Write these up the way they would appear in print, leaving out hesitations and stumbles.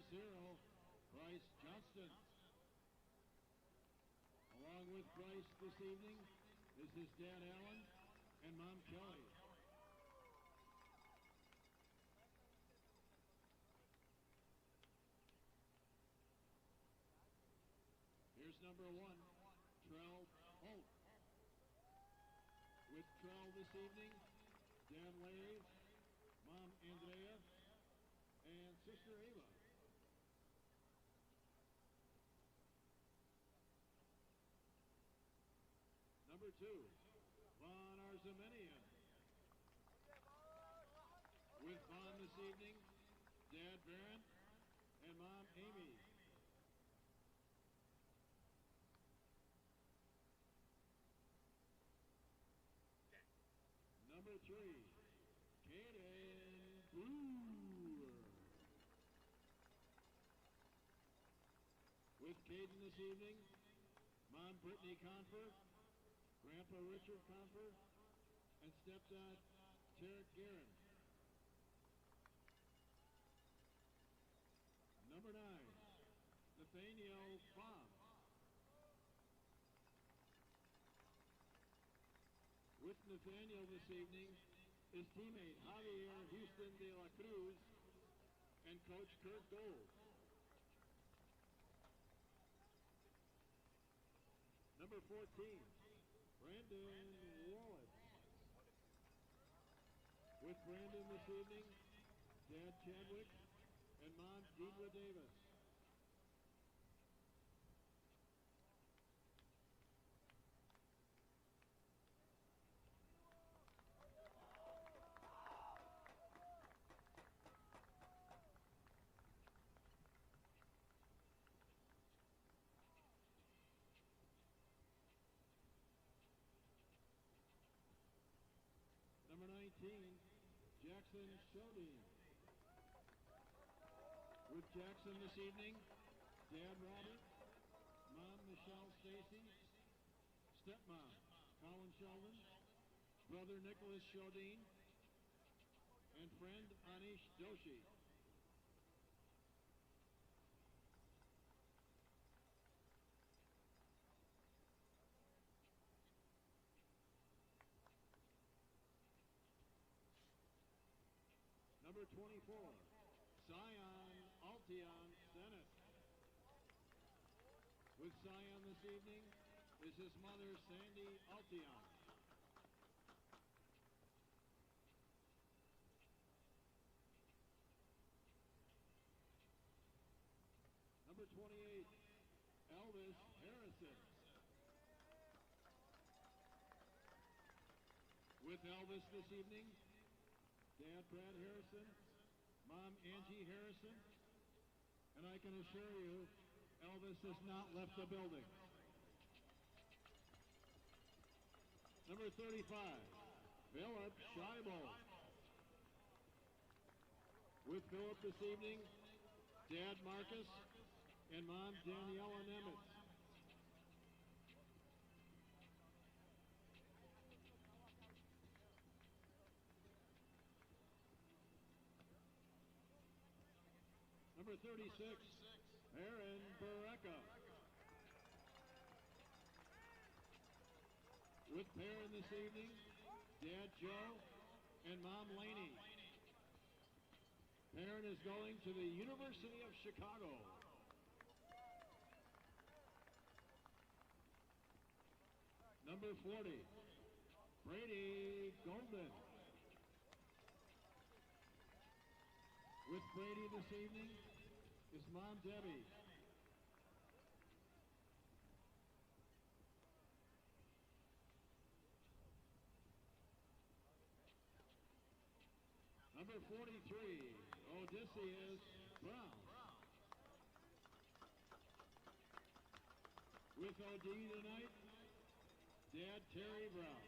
0, Bryce Johnston. Along with Bryce this evening is his dad Alan and mom Kelly. Here's number 1, Trell Holt. With Trell this evening, Dad Larry, Mom Andrea, and Sister Ava. Number 2, Von Arzamenian. With Von this evening, Dad Barron and Mom Amy. Number 3, Kaden Brewer. With Kaden this evening, Mom Brittany Confer, Grandpa Richard Confer, and stepdad Tarek Guerin. Number 9, Nathaniel Baum. With Nathaniel this evening is teammate Javier Houston de la Cruz and Coach Kurt Gold. Number 14, Brandon Wallace. With Brandon this evening, Dad Chadwick and Mom Deidre Davis. Number 19, Jackson Shodin. With Jackson this evening, Dad Robert, Mom Michelle Stacy, stepmom Colin Sheldon, brother Nicholas Shodin, and friend Anish Doshi. Number 24, Sion Altion Senate. With Sion this evening is his mother, Sandy Altion. Number 28, Elvis Harrison. With Elvis this evening, Dad Brad Harrison, Mom Angie Harrison, and I can assure you, Elvis has not left the building. Number 35, Philip Scheibel. With Philip this evening, Dad Marcus and Mom Daniela Nemitz. Number 36, Aaron Barreca. With Perrin this evening, Dad Joe and Mom Laney. Perrin is going to the University of Chicago. Number 40, Brady Golden. With Brady this evening is Mom Debbie. Number 43, Odysseus Brown. With OD tonight, Dad Terry Brown.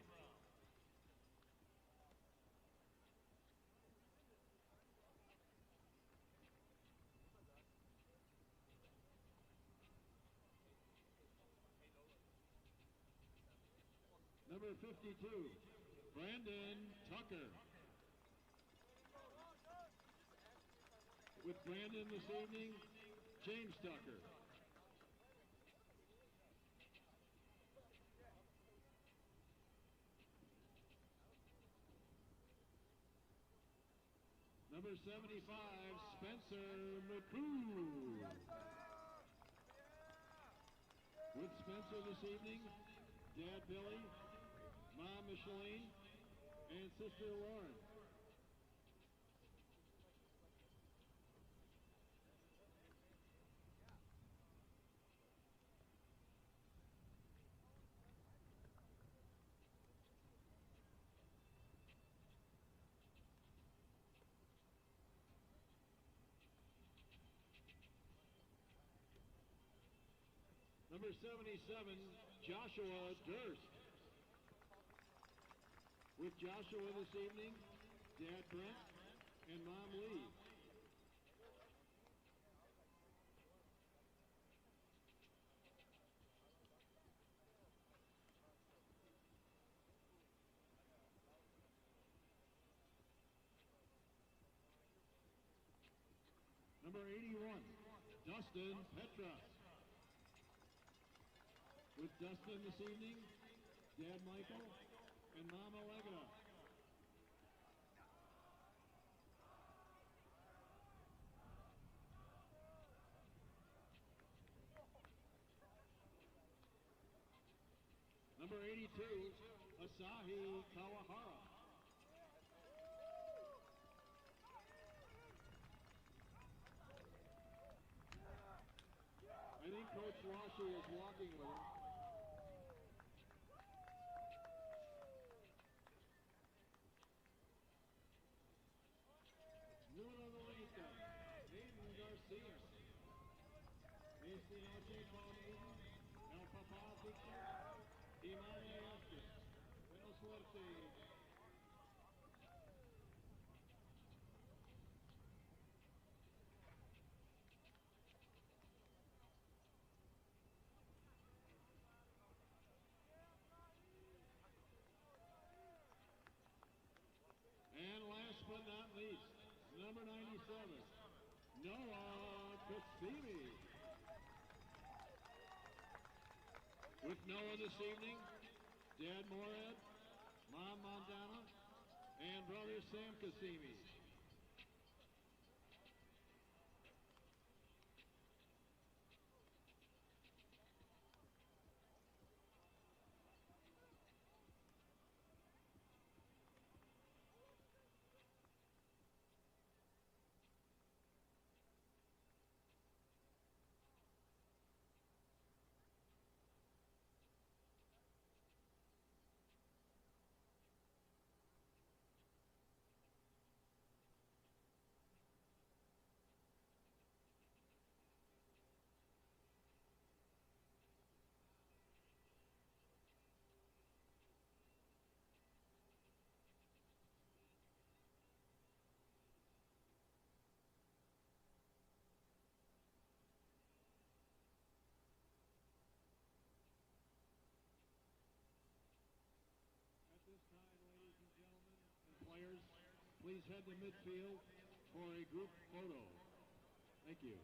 Number 52, Brandon Tucker. With With Brandon this evening, James Tucker. Number 75, Spencer McCoo. With Spencer this evening, Dad Billy, Mom Micheline, and Sister Lauren. Number 77, Joshua Durst. With Joshua this evening, Dad Brent and Mom Lee. Number 81, Dustin Petras. With Dustin this evening, Dad Michael and Mom Allegra. Number 82, Asahi Kawahara. I think Coach Washi is walking with him. Número 90, Hayden Garcia. Esta noche con el papá Victor y Mane Esther. Buena suerte. And last but not least, number 97, Noah Kasimi. With Noah this evening, Dad Morad, Mom Mondana, and brother Sam Kasimi. Players, please head to midfield for a group photo. Thank you.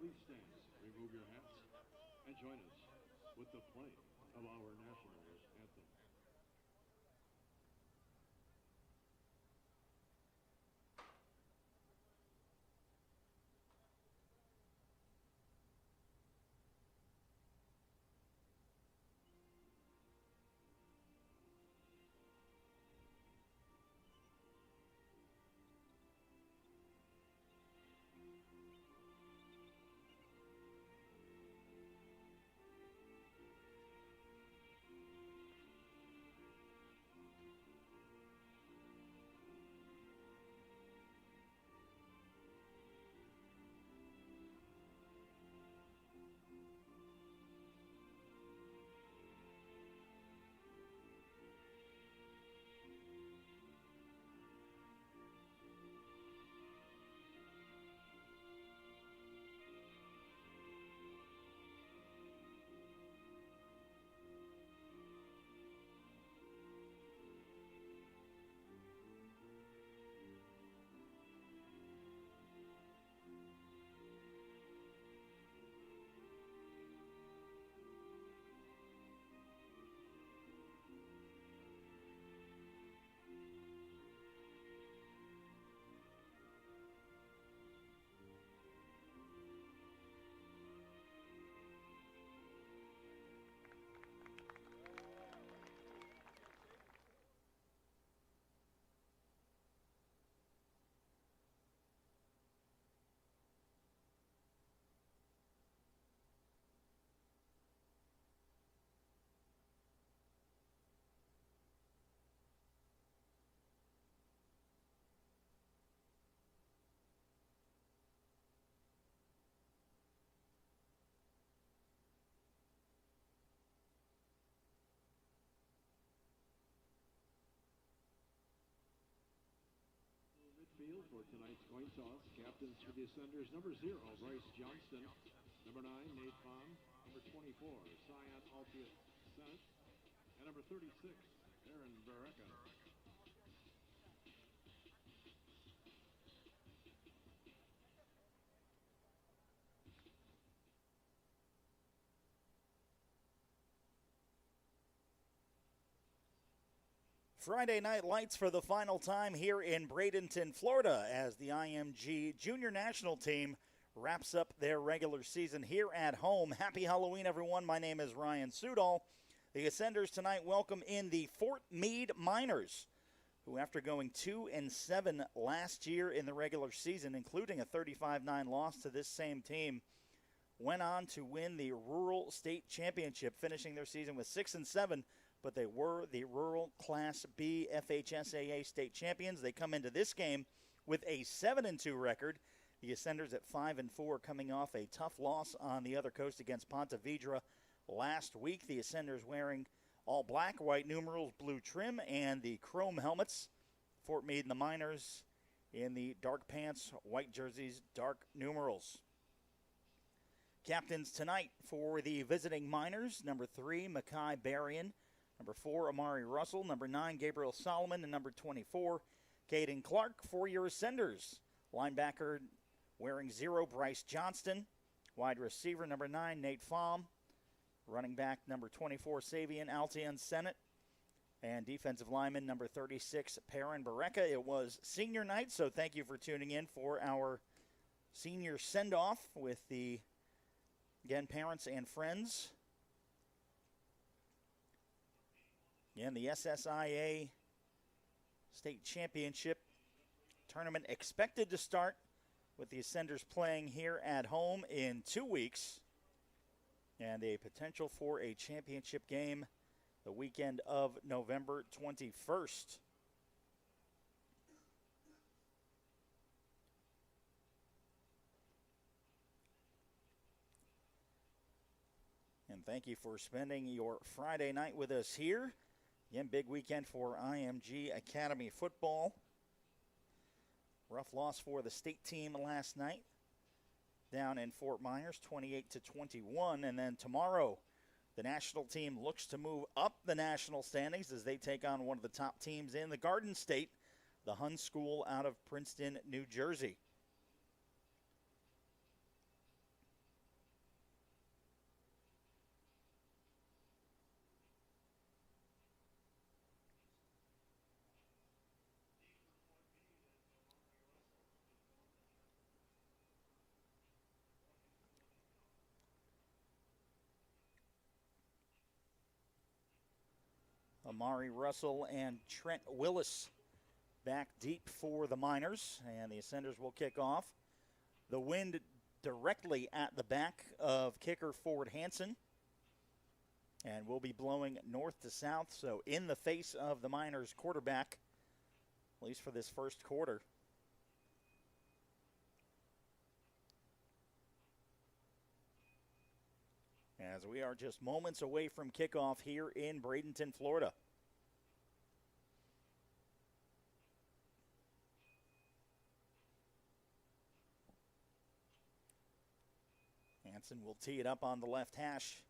please stand, remove your hats, and join us with the play of our national anthem. Midfield for tonight's coin toss. Captains for the Ascenders, number 0, Bryce Johnston. Number 9, Nate Baum. Number 24, Cyan Altius Senate. And number 36, Aaron Barreca. Friday night lights for the final time here in Bradenton, Florida, as the IMG Junior National Team wraps up their regular season here at home. Happy Halloween, everyone. My name is Ryan Sudol. The Ascenders tonight welcome in the Fort Meade Miners, who after going 2-7 last year in the regular season, including a 35-9 loss to this same team, went on to win the Rural State Championship, finishing their season with 6-7. But they were the Rural Class B FHSAA state champions. They come into this game with a 7-2 record. The Ascenders at 5-4, coming off a tough loss on the other coast against Ponte Vedra last week. The Ascenders wearing all black, white numerals, blue trim, and the chrome helmets. Fort Meade and the Miners in the dark pants, white jerseys, dark numerals. Captains tonight for the visiting Miners, number 3, Mackay Berrien. Number 4, Amari Russell. Number 9, Gabriel Solomon. And number 24, Caden Clark. For your Ascenders, linebacker wearing 0, Bryce Johnston. Wide receiver, number 9, Nate Baum. Running back, number 24, Savian Altian Senate. And defensive lineman, number 36, Perrin Barreca. It was senior night, so thank you for tuning in for our senior send-off with the, again, parents and friends. And the SSIA State Championship tournament expected to start with the Ascenders playing here at home in 2 weeks. And a potential for a championship game the weekend of November 21st. And thank you for spending your Friday night with us here. Again, big weekend for IMG Academy football. Rough loss for the state team last night down in Fort Myers, 28-21. And then tomorrow, the national team looks to move up the national standings as they take on one of the top teams in the Garden State, the Hun School out of Princeton, New Jersey. Amari Russell and Trent Willis back deep for the Miners, and the Ascenders will kick off. The wind directly at the back of kicker Ford Hansen, and will be blowing north to south, so in the face of the Miners quarterback, at least for this first quarter. As we are just moments away from kickoff here in Bradenton, Florida. Hansen will tee it up on the left hash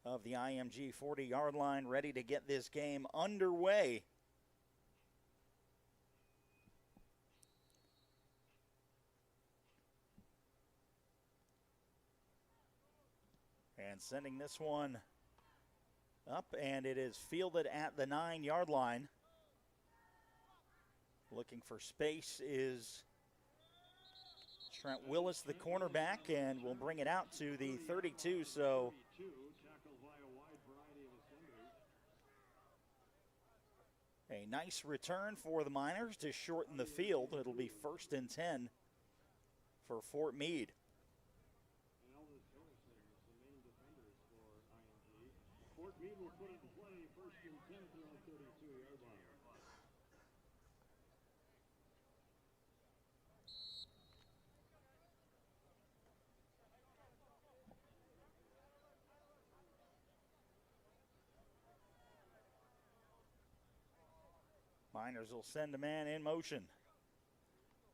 of the IMG 40-yard line, ready to get this game underway. And sending this one up, and it is fielded at the 9-yard line. Looking for space is Trent Willis, the cornerback, and will bring it out to the 32. So a nice return for the Miners to shorten the field. It'll be 1st and 10 for Fort Meade. Fort Meade will put it in play, 1st and 10 at their own 32-yard line. Miners will send a man in motion.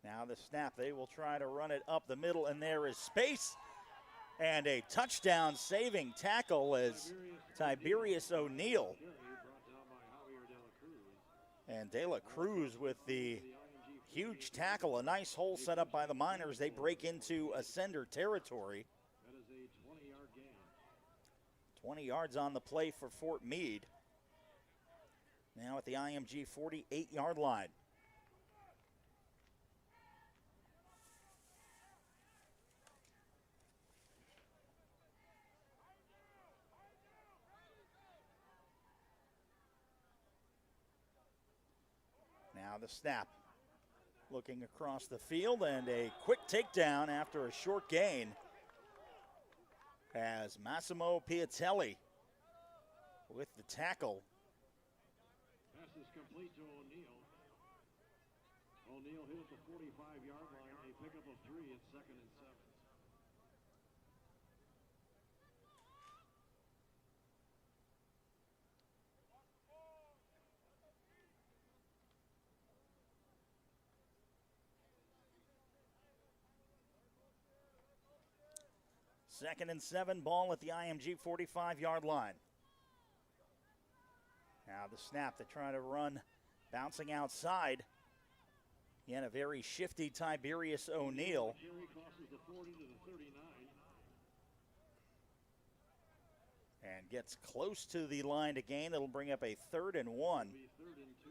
Now the snap, they will try to run it up the middle, and there is space. And a touchdown saving tackle as Tiberius O'Neill. And De La Cruz with the huge tackle. A nice hole set up by the Miners. They break into Ascender territory. That is a 20-yard gain. 20 yards on the play for Fort Meade. Now at the IMG 48-yard line. Now the snap. Looking across the field, and a quick takedown after a short gain as Massimo Piatelli with the tackle. Pass is complete to O'Neill. O'Neill hit at the 45-yard line. A pickup of 3 at 2nd and 7. Second and 7, ball at the IMG 45-yard line. Now the snap, they try to run, bouncing outside. Again, a very shifty Tiberius O'Neill. Carry crosses the 40 to the 39. And gets close to the line to gain. It'll bring up a 3rd and 1. It'll be 3rd and 2.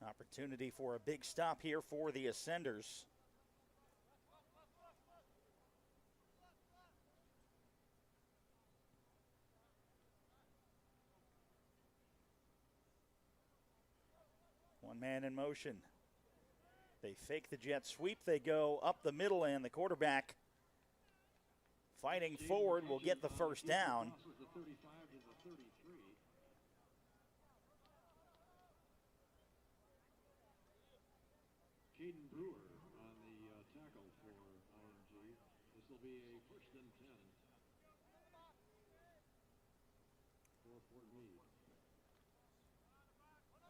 Opportunity for a big stop here for the Ascenders. One man in motion. They fake the jet sweep. They go up the middle, and the quarterback fighting forward will get the first down. Caden Brewer on the tackle for IMG. This will be a 1st and 10 for Fort Meade.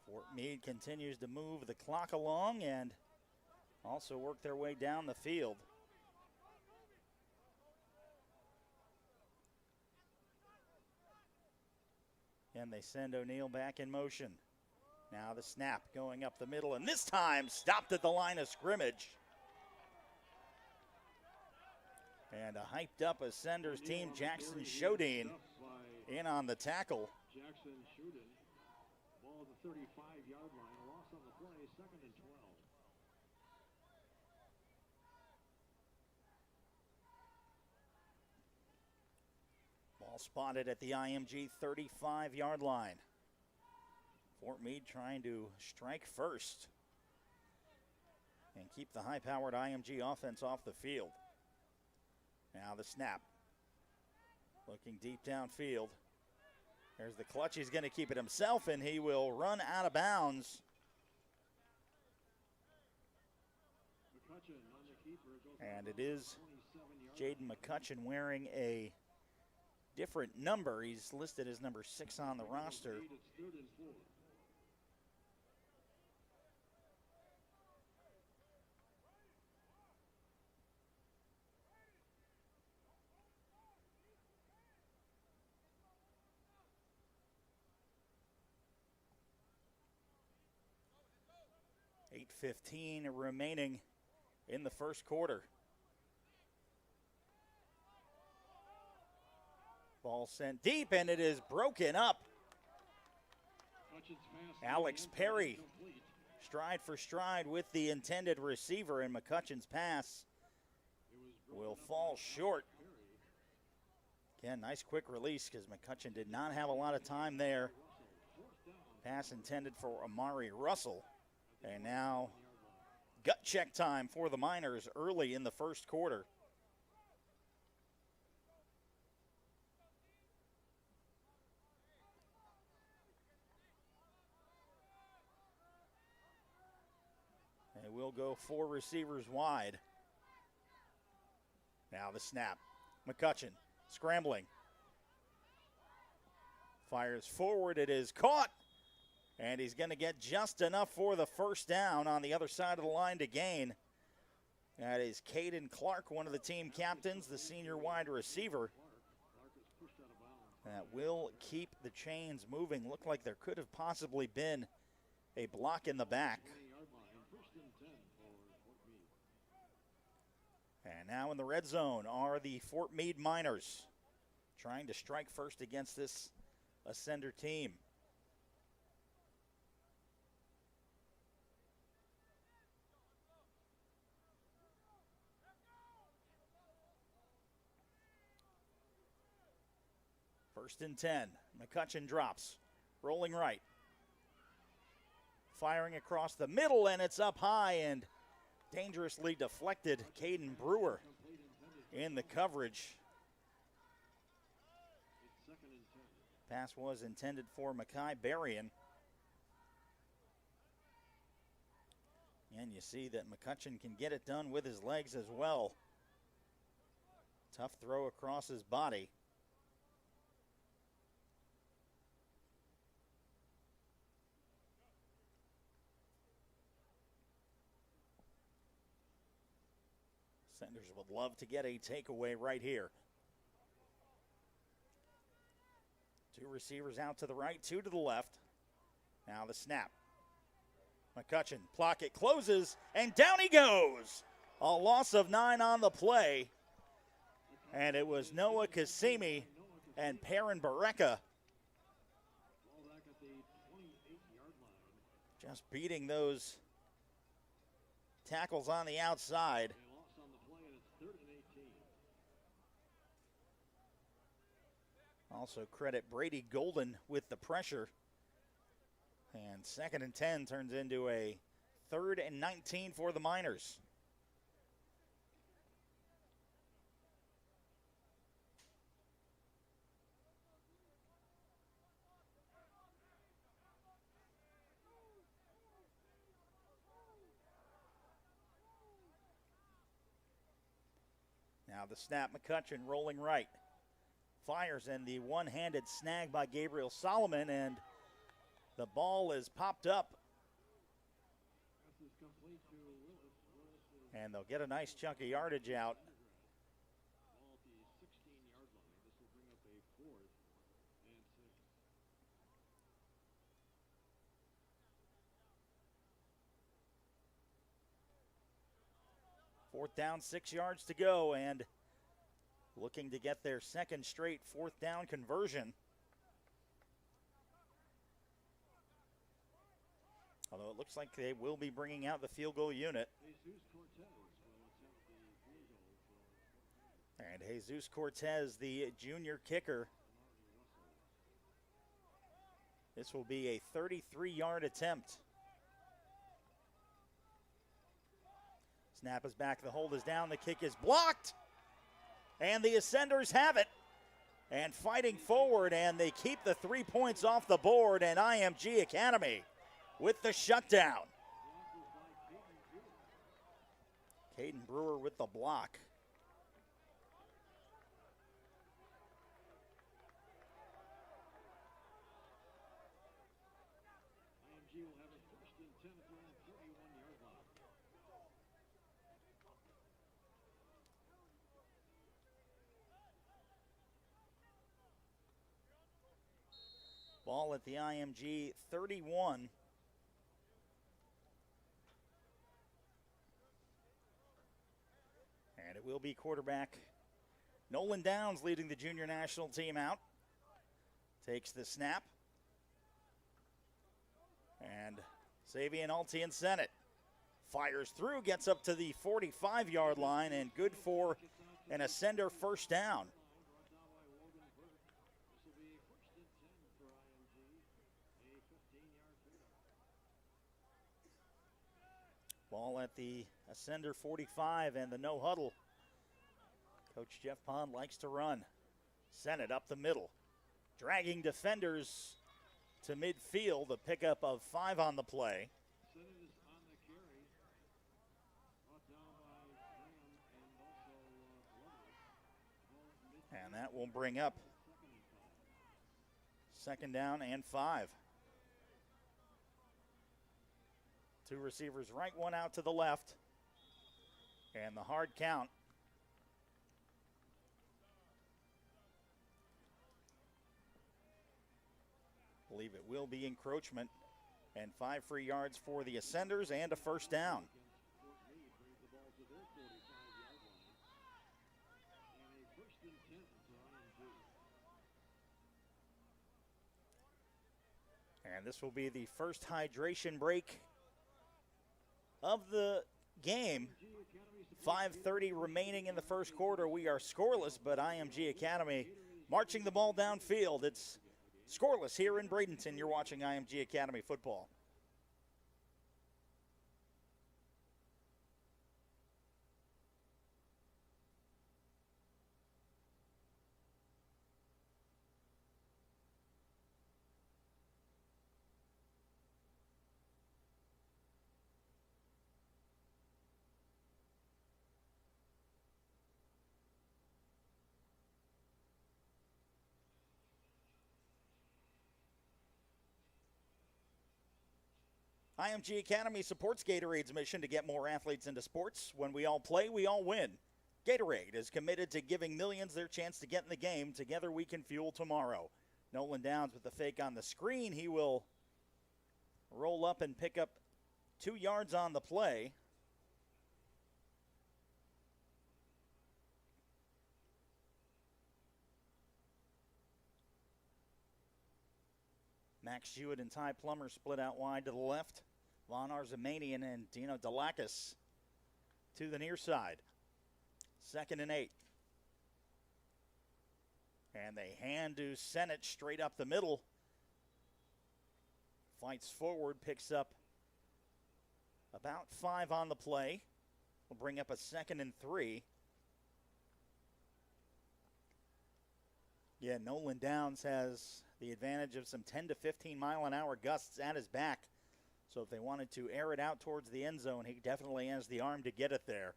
Fort Meade continues to move the clock along and also work their way down the field. And they send O'Neill back in motion. Now the snap going up the middle, and this time stopped at the line of scrimmage. And a hyped-up Ascenders team, Jackson Shodine, in on the tackle. Jackson Shodine, ball at the 35-yard line, a loss on the play, 2nd and 12. Ball spotted at the IMG 35-yard line. Fort Meade trying to strike first and keep the high-powered IMG offense off the field. Now the snap. Looking deep downfield. There's the clutch. He's going to keep it himself, and he will run out of bounds. And it is Jaden McCutcheon wearing a different number. He's listed as number 6 on the roster. .15 remaining in the first quarter. Ball sent deep, and it is broken up. Alex Perry, stride for stride with the intended receiver, and McCutcheon's pass will fall short. Again, nice quick release because McCutcheon did not have a lot of time there. Pass intended for Amari Russell. And now gut check time for the Miners early in the first quarter. They will go 4 receivers wide. Now the snap. McCutcheon scrambling. Fires forward. It is caught. And he's going to get just enough for the first down on the other side of the line to gain. That is Caden Clark, one of the team captains, the senior wide receiver. That will keep the chains moving. Looked like there could have possibly been a block in the back. And now in the red zone are the Fort Meade Miners, trying to strike first against this Ascender team. First and 10. McCutcheon drops. Rolling right. Firing across the middle, and it's up high and dangerously deflected. Caden Brewer in the coverage. Pass was intended for Mackay Berrien. And you see that McCutcheon can get it done with his legs as well. Tough throw across his body. Senders would love to get a takeaway right here. 2 receivers out to the right, 2 to the left. Now the snap. McCutcheon, pocket closes, and down he goes. A loss of 9 on the play. And it was Noah Kasimi and Perrin Bareka just beating those tackles on the outside. Also credit Brady Golden with the pressure. And 2nd and 10 turns into a 3rd and 19 for the Miners. Now the snap, McCutcheon rolling right. Fires, and the one-handed snag by Gabriel Solomon, and the ball is popped up. And they'll get a nice chunk of yardage out. Fourth down, 6 yards to go, and looking to get their second straight fourth down conversion. Although it looks like they will be bringing out the field goal unit. And Jesus Cortez, the junior kicker. This will be a 33-yard attempt. Snap is back, the hold is down, the kick is blocked. And the Ascenders have it. And fighting forward, and they keep the 3 points off the board, and IMG Academy with the shutdown. Caden Brewer with the block. IMG will have a first and 10 at their own 31-yard line. Ball at the IMG 31. And it will be quarterback Nolan Downs leading the junior national team out. Takes the snap. And Xavier Altian Sennett fires through, gets up to the 45-yard line, and good for an Ascender first down. Ball at the Ascender 45 and the no huddle. Coach Jeff Pond likes to run. Sennett up the middle, dragging defenders to midfield, a pickup of 5 on the play. Sennett is on the carry. Brought down by Graham and also And that will bring up second down and 5. 2 receivers right, 1 out to the left. And the hard count. Believe it will be encroachment. And 5 free yards for the Ascenders and a first down. And this will be the first hydration break of the game. 5:30 remaining in the first quarter. We are scoreless, but IMG Academy marching the ball downfield. It's scoreless here in Bradenton. You're watching IMG Academy football. IMG Academy supports Gatorade's mission to get more athletes into sports. When we all play, we all win. Gatorade is committed to giving millions their chance to get in the game. Together we can fuel tomorrow. Nolan Downs with the fake on the screen. He will roll up and pick up 2 yards on the play. Max Hewitt and Ty Plummer split out wide to the left. Von Arzamanian and Dino Delakis to the near side. 2nd and 8. And they hand to Sennett straight up the middle. Fights forward, picks up about 5 on the play. Will bring up a 2nd and 3. Yeah, Nolan Downs has the advantage of some 10 to 15 mile an hour gusts at his back. So if they wanted to air it out towards the end zone, he definitely has the arm to get it there.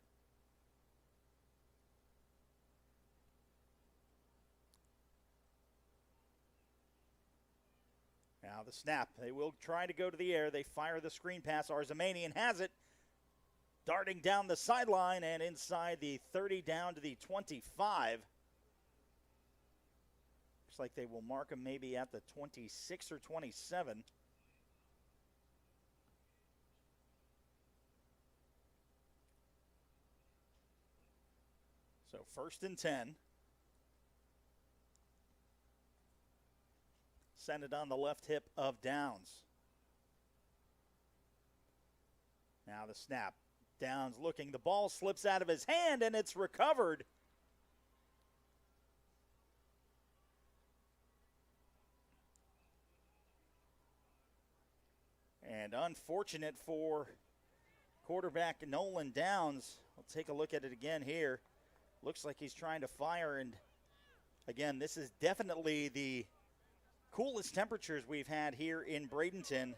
Now the snap. They will try to go to the air. They fire the screen pass. Arzamanian has it. Darting down the sideline and inside the 30 down to the 25. Looks like they will mark him maybe at the 26 or 27. So 1st and 10. send it on the left hip of Downs. Now the snap. Downs looking. The ball slips out of his hand, and it's recovered. And unfortunate for quarterback Nolan Downs. We'll take a look at it again here. Looks like he's trying to fire, and again, this is definitely the coolest temperatures we've had here in Bradenton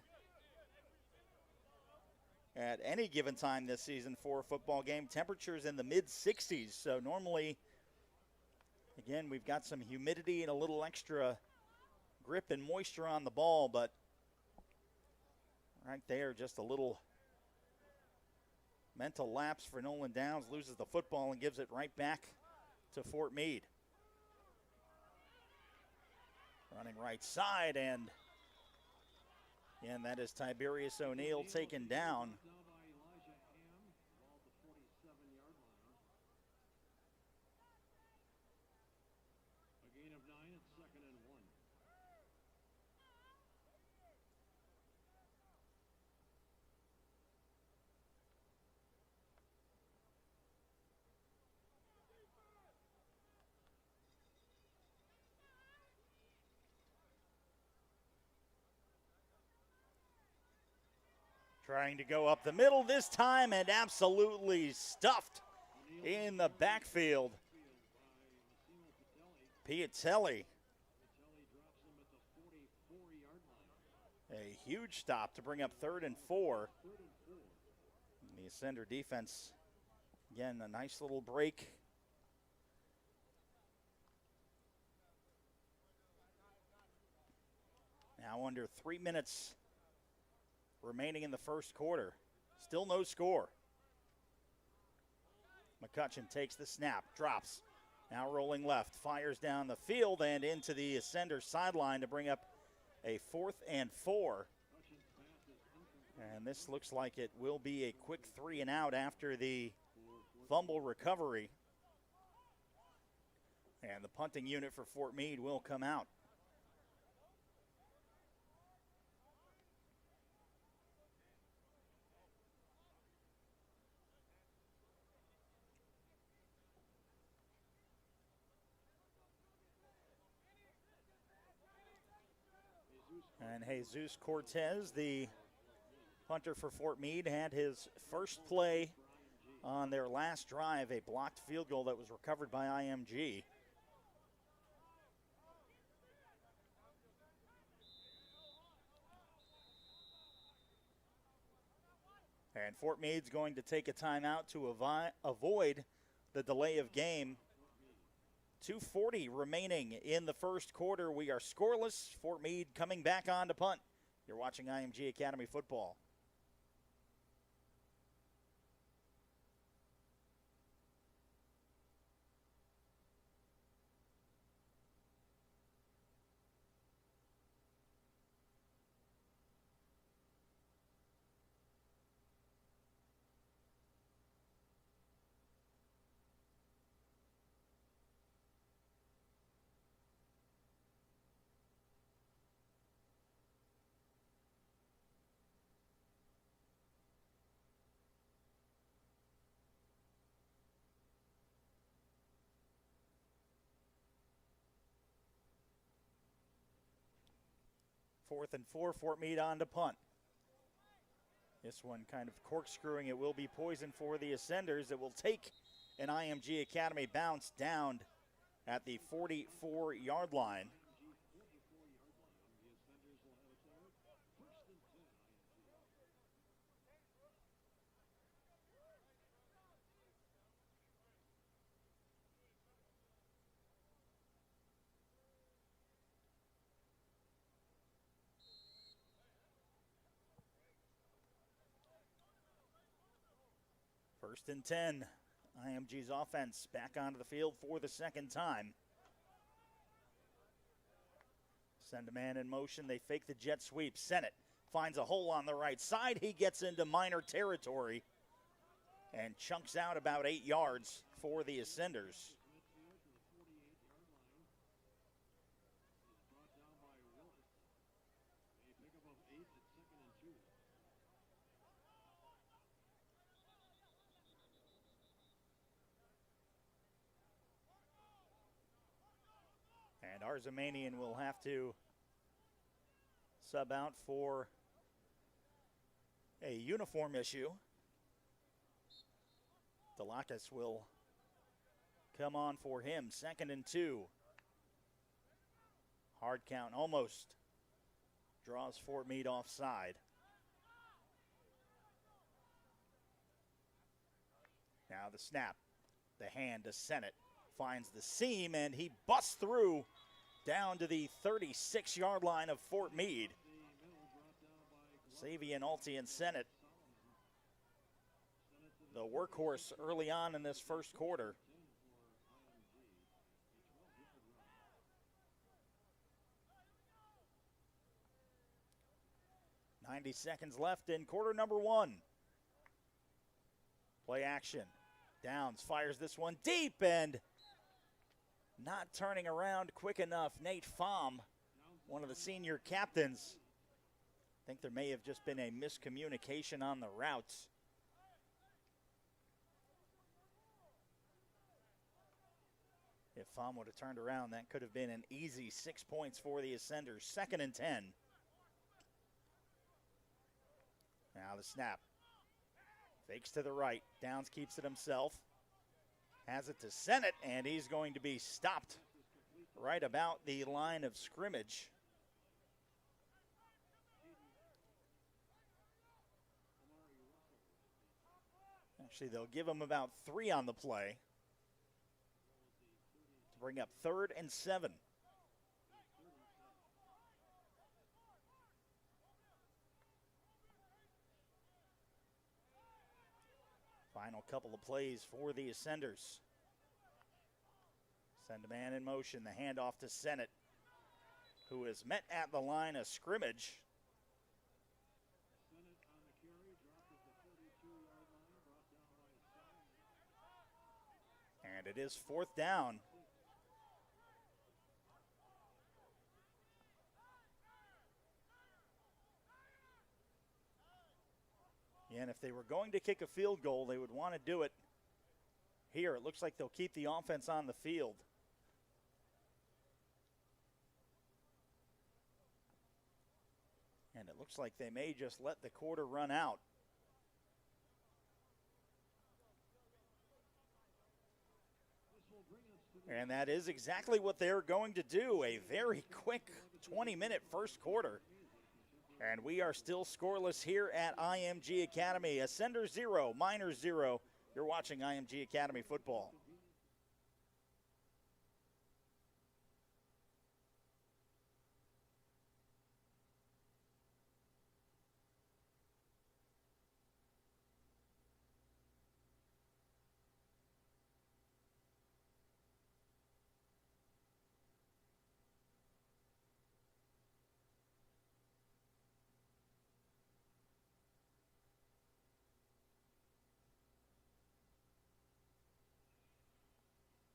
at any given time this season for a football game. Temperatures in the mid-60s, so normally, again, we've got some humidity and a little extra grip and moisture on the ball, but right there, just a little mental lapse for Nolan Downs, loses the football and gives it right back to Fort Meade. Running right side, and that is Tiberius O'Neill taken down. A gain of 9 at 2nd and 1. Trying to go up the middle this time and absolutely stuffed in the backfield. Piatelli. A huge stop to bring up 3rd and 4. The Ascender defense, again, a nice little break. Now under 3 minutes remaining in the first quarter. Still no score. McCutcheon takes the snap, drops. Now rolling left, fires down the field and into the Ascender sideline to bring up a 4th and 4. And this looks like it will be a quick 3 and out after the fumble recovery. And the punting unit for Fort Meade will come out. And Jesus Cortez, the punter for Fort Meade, had his first play on their last drive, a blocked field goal that was recovered by IMG. And Fort Meade's going to take a timeout to avoid the delay of game. 2:40 remaining in the first quarter. We are scoreless. Fort Meade coming back on to punt. You're watching IMG Academy football. Fourth and 4, Fort Meade on to punt. This one kind of corkscrewing. It will be poison for the Ascenders. It will take an IMG Academy bounce down at the 44-yard line. First and 10. IMG's offense back onto the field for the second time. Send a man in motion. They fake the jet sweep. Sennett finds a hole on the right side. He gets into minor territory and chunks out about 8 yards for the Ascenders. Arzamanian will have to sub out for a uniform issue. Delacus will come on for him. 2nd and 2. Hard count almost. Draws Fort Meade offside. Now the snap. The hand to Sennett. Finds the seam, and he busts through down to the 36-yard line of Fort Meade. Savian, Alti, and Sennett, the workhorse early on in this first quarter. .90 seconds left in quarter number 1. Play action. Downs fires this one deep, and not turning around quick enough. Nate Pham, one of the senior captains. I think there may have just been a miscommunication on the routes. If Pham would have turned around, that could have been an easy 6 points for the Ascenders. 2nd and 10. Now the snap. Fakes to the right. Downs keeps it himself. Has it to Sennett, and he's going to be stopped right about the line of scrimmage. Actually, they'll give him about 3 on the play to bring up 3rd and 7. Final couple of plays for the Ascenders. Send a man in motion. The handoff to Sennett, who is met at the line of scrimmage. And it is 4th down. And if they were going to kick a field goal, they would want to do it here. It looks like they'll keep the offense on the field. And it looks like they may just let the quarter run out. And that is exactly what they're going to do. A very quick 20-minute first quarter. And we are still scoreless here at IMG Academy. Ascender 0, Miners 0. You're watching IMG Academy football.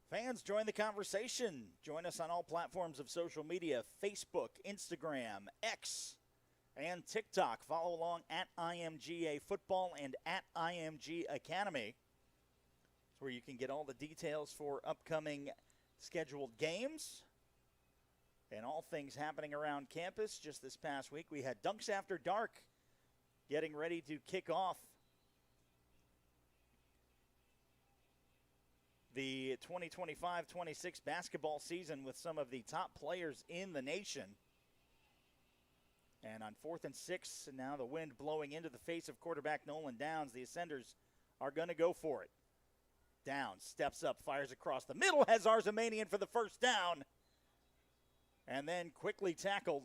Fans, join the conversation. Join us on all platforms of social media, Facebook, Instagram, X, and TikTok. Follow along at IMGA Football and at IMG Academy. It's where you can get all the details for upcoming scheduled games and all things happening around campus. Just this past week, we had Dunks After Dark getting ready to kick off the 2025-26 basketball season with some of the top players in the nation. And on 4th and 6, now the wind blowing into the face of quarterback Nolan Downs, the Ascenders are going to go for it. Downs steps up, fires across the middle, has Arzamanian for the first down, and then quickly tackled.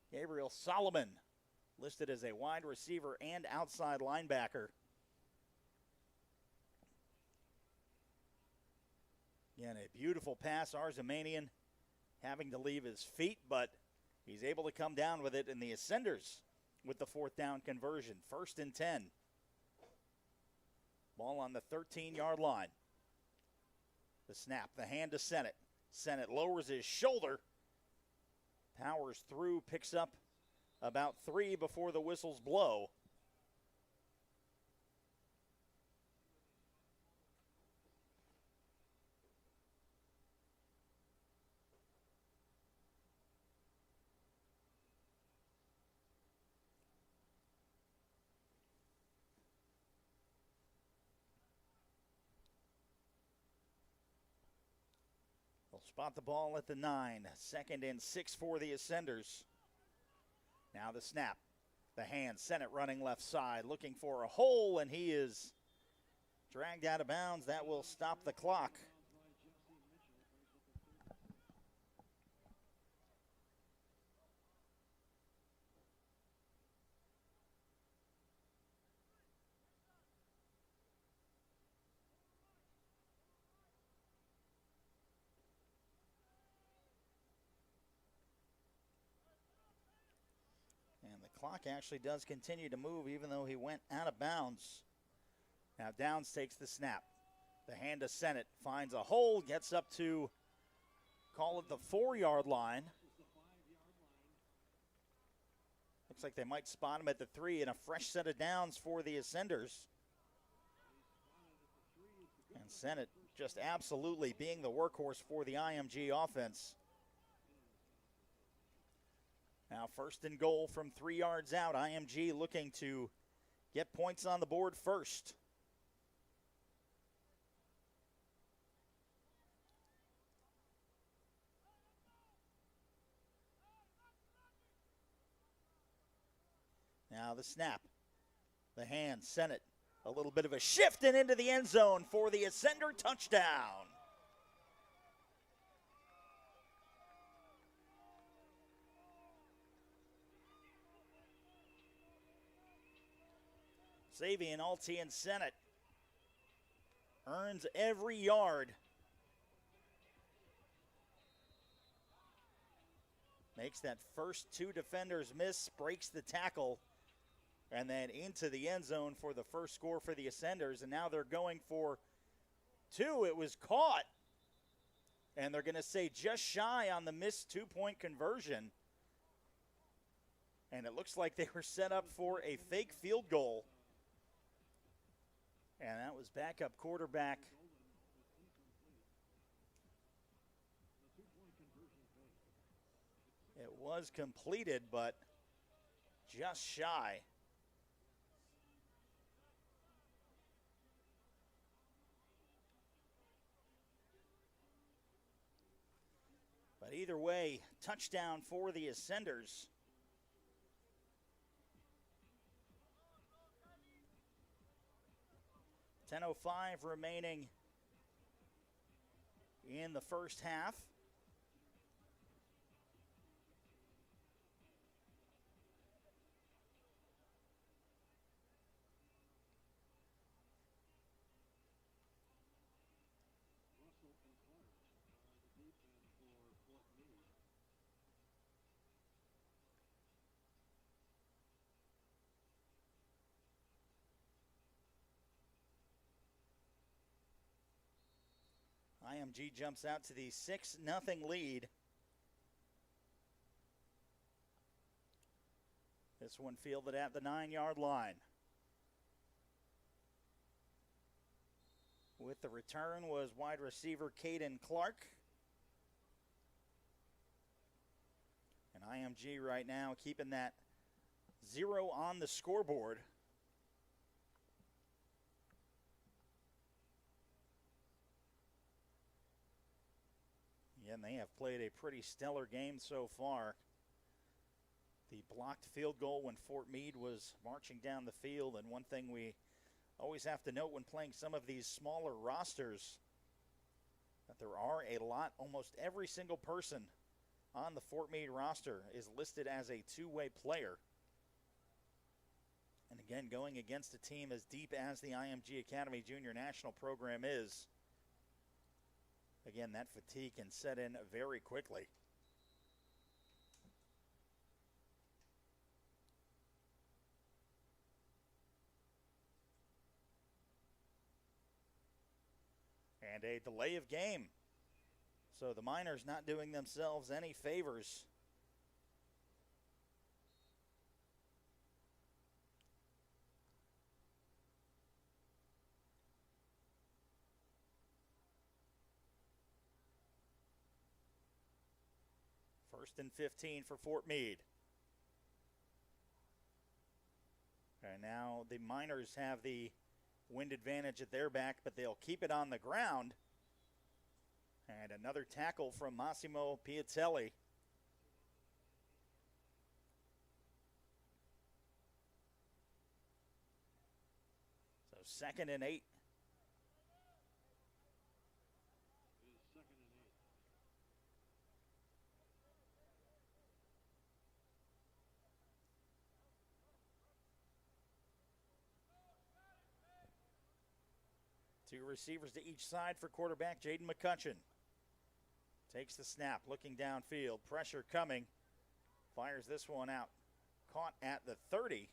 Gabriel Solomon, listed as a wide receiver and outside linebacker. Again, a beautiful pass. Arzamanian having to leave his feet, but he's able to come down with it, and the Ascenders with the 4th down conversion. 1st and 10. Ball on the 13-yard line. The snap, the hand to Sennett. Sennett lowers his shoulder, powers through, picks up about 3 before the whistles blow. Spot the ball at the 9. 2nd and 6 for the Ascenders. Now the snap. The hand, Sennett running left side, looking for a hole, and he is dragged out of bounds. That will stop the clock. And the clock actually does continue to move even though he went out of bounds. Now Downs takes the snap. The hand to Sennett, finds a hole, gets up to, call it the 4-yard line. Looks like they might spot him at the 3, and a fresh set of downs for the Ascenders. And Sennett just absolutely being the workhorse for the IMG offense. Now 1st and goal from 3 yards out. IMG looking to get points on the board first. Now the snap. The hand, Sennett. A little bit of a shift and into the end zone for the Ascender touchdown. Savian Altian Sennett earns every yard. Makes that first 2 defenders miss, breaks the tackle, and then into the end zone for the first score for the Ascenders. And now they're going for 2. It was caught. And they're going to say just shy on the missed 2-point conversion. And it looks like they were set up for a fake field goal. And that was backup quarterback it was completed, but just shy. But either way, touchdown for the Ascenders. .10:05 remaining in the first half. IMG jumps out to the 6-0 lead. This one fielded at the 9-yard line. With the return was wide receiver Caden Clark. And IMG right now keeping that 0 on the scoreboard. And they have played a pretty stellar game so far. The blocked field goal when Fort Meade was marching down the field, and one thing we always have to note when playing some of these smaller rosters, that there are a lot, almost every single person on the Fort Meade roster is listed as a 2-way player. And again, going against a team as deep as the IMG Academy Junior National program is, again, that fatigue can set in very quickly. And a delay of game. So the Miners not doing themselves any favors. First and 15 for Fort Meade. And now the Miners have the wind advantage at their back, but they'll keep it on the ground. And another tackle from Massimo Piatelli. So 2nd and 8. Two receivers to each side for quarterback Jaden McCutcheon. Takes the snap, looking downfield. Pressure coming. Fires this one out. Caught at the 30.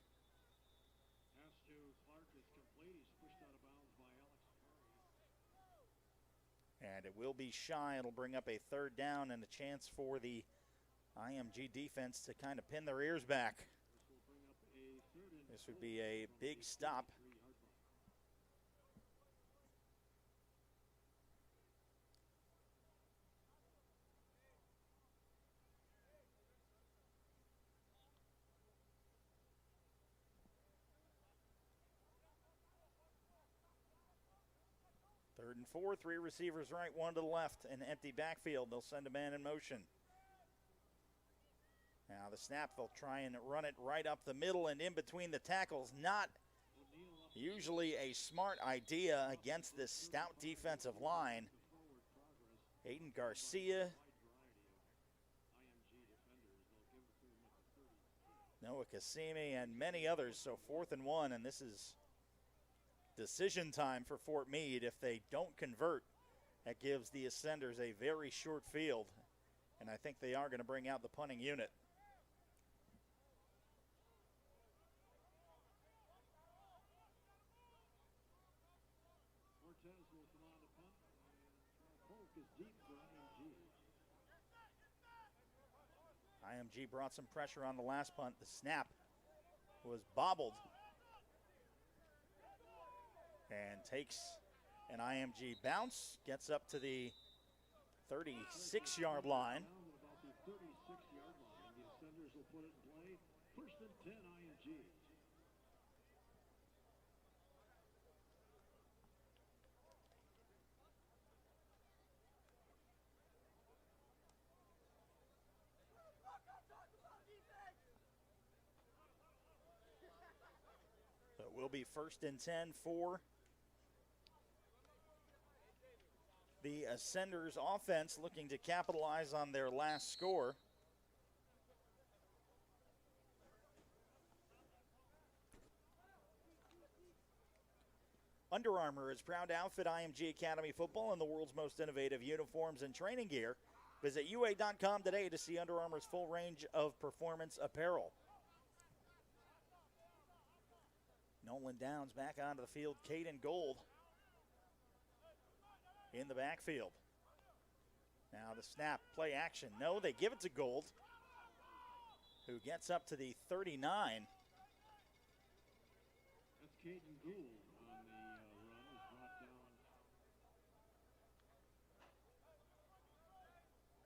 Pass to Clark is complete. He's pushed out of bounds by Alex. And it will be shy. It'll bring up a 3rd down and a chance for the IMG defense to kind of pin their ears back. This would be a big stop. Third and 4, 3 receivers right, 1 to the left, an empty backfield. They'll send a man in motion. Now the snap, they'll try and run it right up the middle and in between the tackles. Not usually a smart idea against this stout defensive line. Aiden Garcia, Noah Cassimi, and many others. So 4th and 1, and this is decision time for Fort Meade. If they don't convert, that gives the Ascenders a very short field, and I think they are going to bring out the punting unit. Cortez will come on to punt, and Polk is deep for IMG. IMG brought some pressure on the last punt. The snap was bobbled and takes an IMG bounce, gets up to the 36-yard line. About the 36-yard line. The Ascenders will put it in play. 1st and 10 IMG. So it will be 1st and 10 for the Ascenders offense, looking to capitalize on their last score. Under Armour is proud to outfit IMG Academy football in the world's most innovative uniforms and training gear. Visit UA.com today to see Under Armour's full range of performance apparel. Nolan Downs back onto the field. Caden Gold in the backfield. Now the snap, play action. No, they give it to Gold, who gets up to the 39. That's Caden Gould on the run. Was brought down.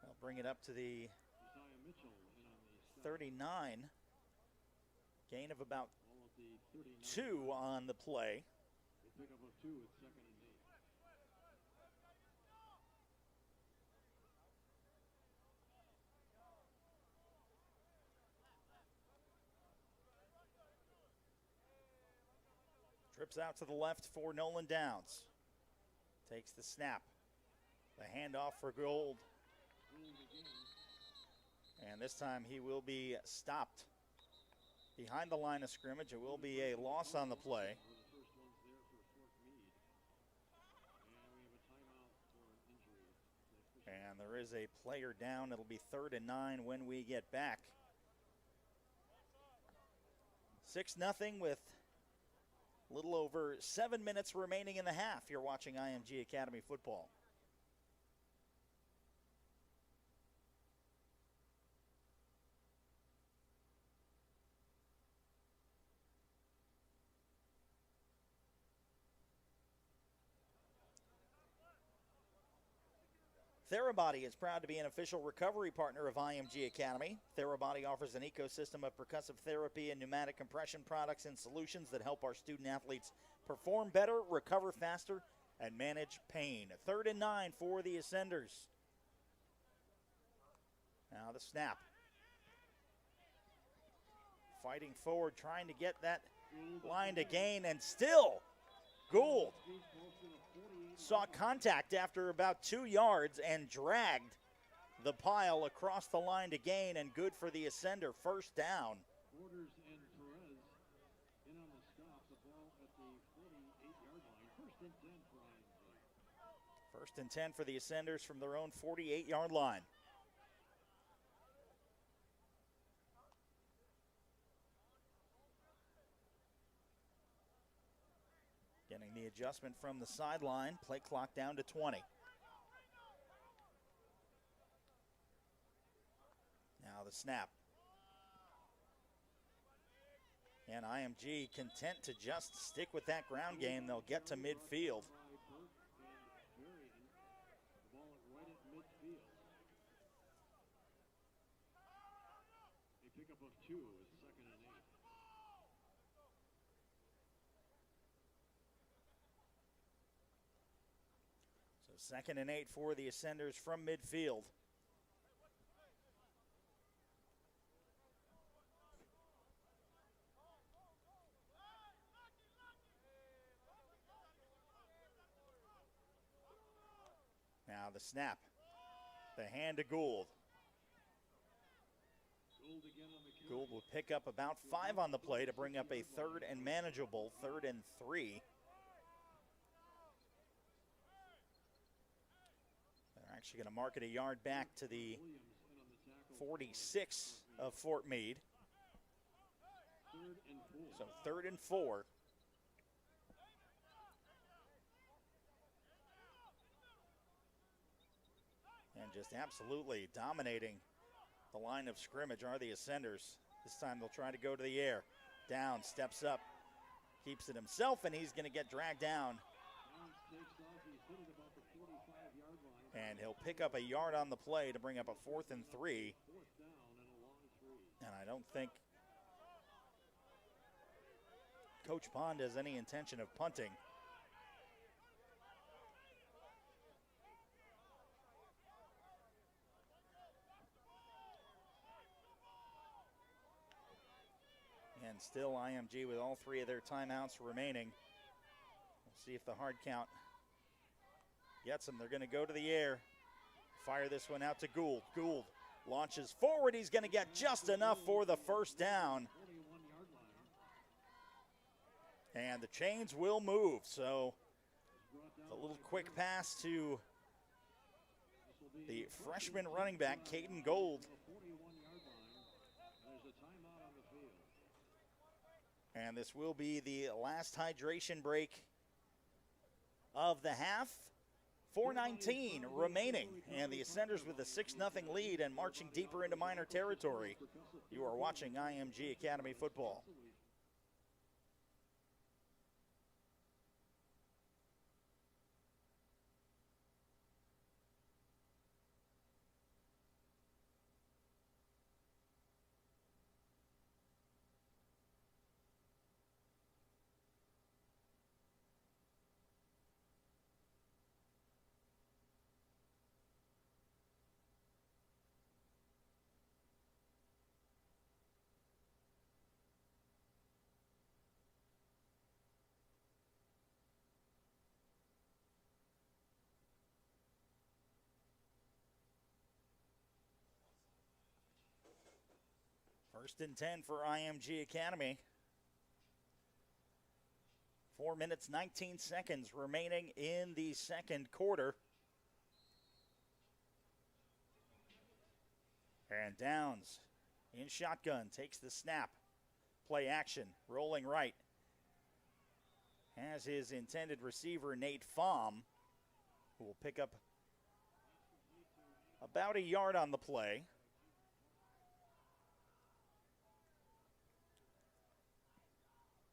They'll bring it up to the Josiah Mitchell in on the 39. Gain of about ball at the 39. 2 on the play. They pick up a 2 at 2nd and 8. Trips out to the left for Nolan Downs. Takes the snap. The handoff for Gold. And this time he will be stopped behind the line of scrimmage. It will be a loss on the play. And there is a player down. It'll be 3rd and 9 when we get back. 6-0 with a little over 7 minutes remaining in the half. You're watching IMG Academy football. Therabody is proud to be an official recovery partner of IMG Academy. Therabody offers an ecosystem of percussive therapy and pneumatic compression products and solutions that help our student athletes perform better, recover faster, and manage pain. 3rd and 9 for the Ascenders. Now the snap. Fighting forward, trying to get that line to gain, and still Gould saw contact after about 2 yards and dragged the pile across the line to gain, and good for the Ascender. 1st down. Borders and Perez in on the stop. The ball at the 48-yard line. 1st and 10 for IMG. 1st and 10 for the Ascenders from their own 48-yard line. Getting the adjustment from the sideline. Play clock down to 20. Now the snap. And IMG content to just stick with that ground game. They'll get to midfield. The ball right at midfield. A pickup of 2 is 2nd and 8. So 2nd and 8 for the Ascenders from midfield. Now the snap. The hand to Gould. Gould will pick up about 5 on the play to bring up a 3rd and manageable 3rd and 3. They're actually going to mark it a yard back to the 46 of Fort Meade. So 3rd and 4. And just absolutely dominating the line of scrimmage are the Ascenders. This time they'll try to go to the air. Down, steps up, keeps it himself, and he's going to get dragged down. And he'll pick up a yard on the play to bring up a 4th and 3. And I don't think Coach Pond has any intention of punting. And still IMG with all 3 of their timeouts remaining. We'll see if the hard count gets them. They're going to go to the air. Fire this one out to Gould. Gould launches forward. He's going to get just enough for the 1st down. And the chains will move. So a little quick pass to the freshman running back, Caden Gould. And this will be the last hydration break of the half. 4:19 remaining, and the Ascenders with a 6-0 lead and marching deeper into minor territory. You are watching IMG Academy football. First and 10 for IMG Academy. 4 minutes, 19 seconds remaining in the second quarter. And Downs in shotgun, takes the snap. Play action, rolling right. Has his intended receiver, Nate Fahm, who will pick up about a yard on the play.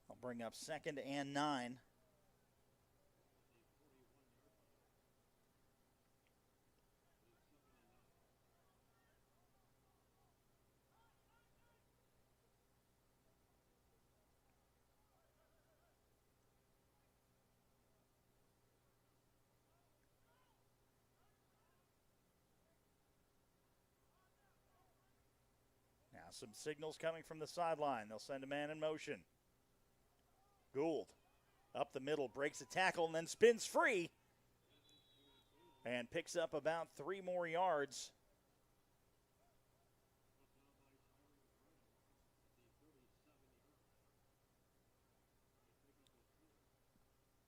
I'll bring up 2nd and 9. some signals coming from the sideline. They'll send a man in motion. Gould up the middle, breaks a tackle, and then spins free and picks up about 3 more yards.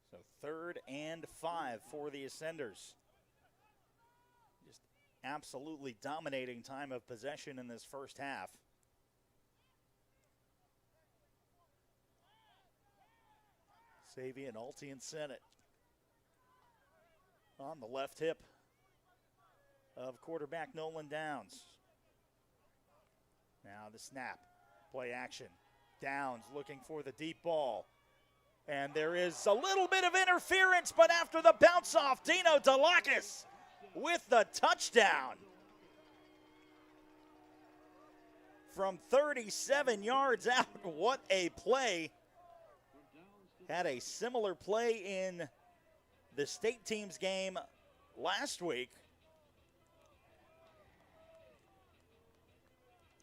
So 3rd and 5 for the Ascenders. Just absolutely dominating time of possession in this first half. Savian, Alti, and Sennett on the left hip of quarterback Nolan Downs. Now the snap, play action. Downs looking for the deep ball. And there is a little bit of interference, but after the bounce off, Dino Delakis with the touchdown. From 37 yards out, what a play. Had a similar play in the state team's game last week.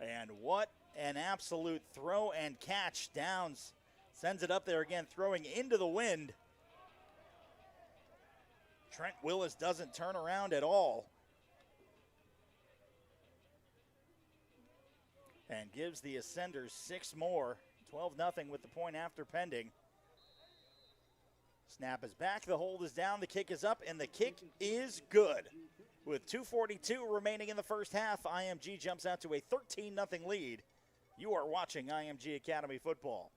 And what an absolute throw and catch. Downs sends it up there again, throwing into the wind. Trent Willis doesn't turn around at all. And gives the Ascenders 6 more. 12-0 with the point after pending. Snap is back, the hold is down, the kick is up, and the kick is good. With 2:42 remaining in the first half, IMG jumps out to a 13-0 lead. You are watching IMG Academy football.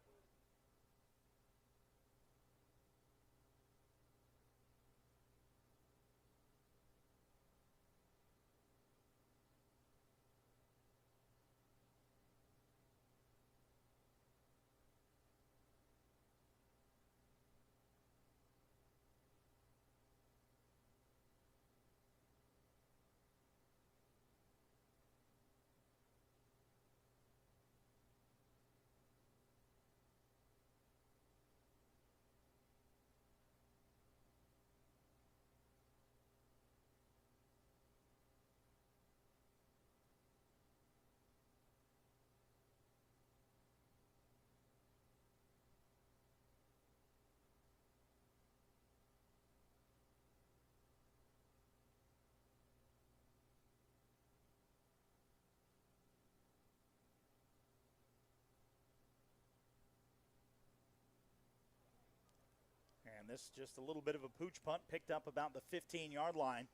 And this just a little bit of a pooch punt, picked up about the 15-yard line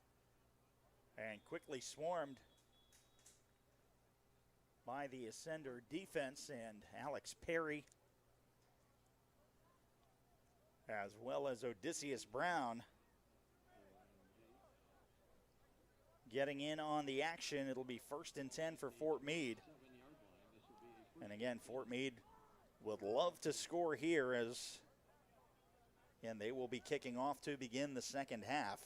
and quickly swarmed by the Ascender defense and Alex Perry, as well as Odysseus Brown getting in on the action. It'll be 1st and 10 for Fort Meade. And again, Fort Meade would love to score here, as and they will be kicking off to begin the second half.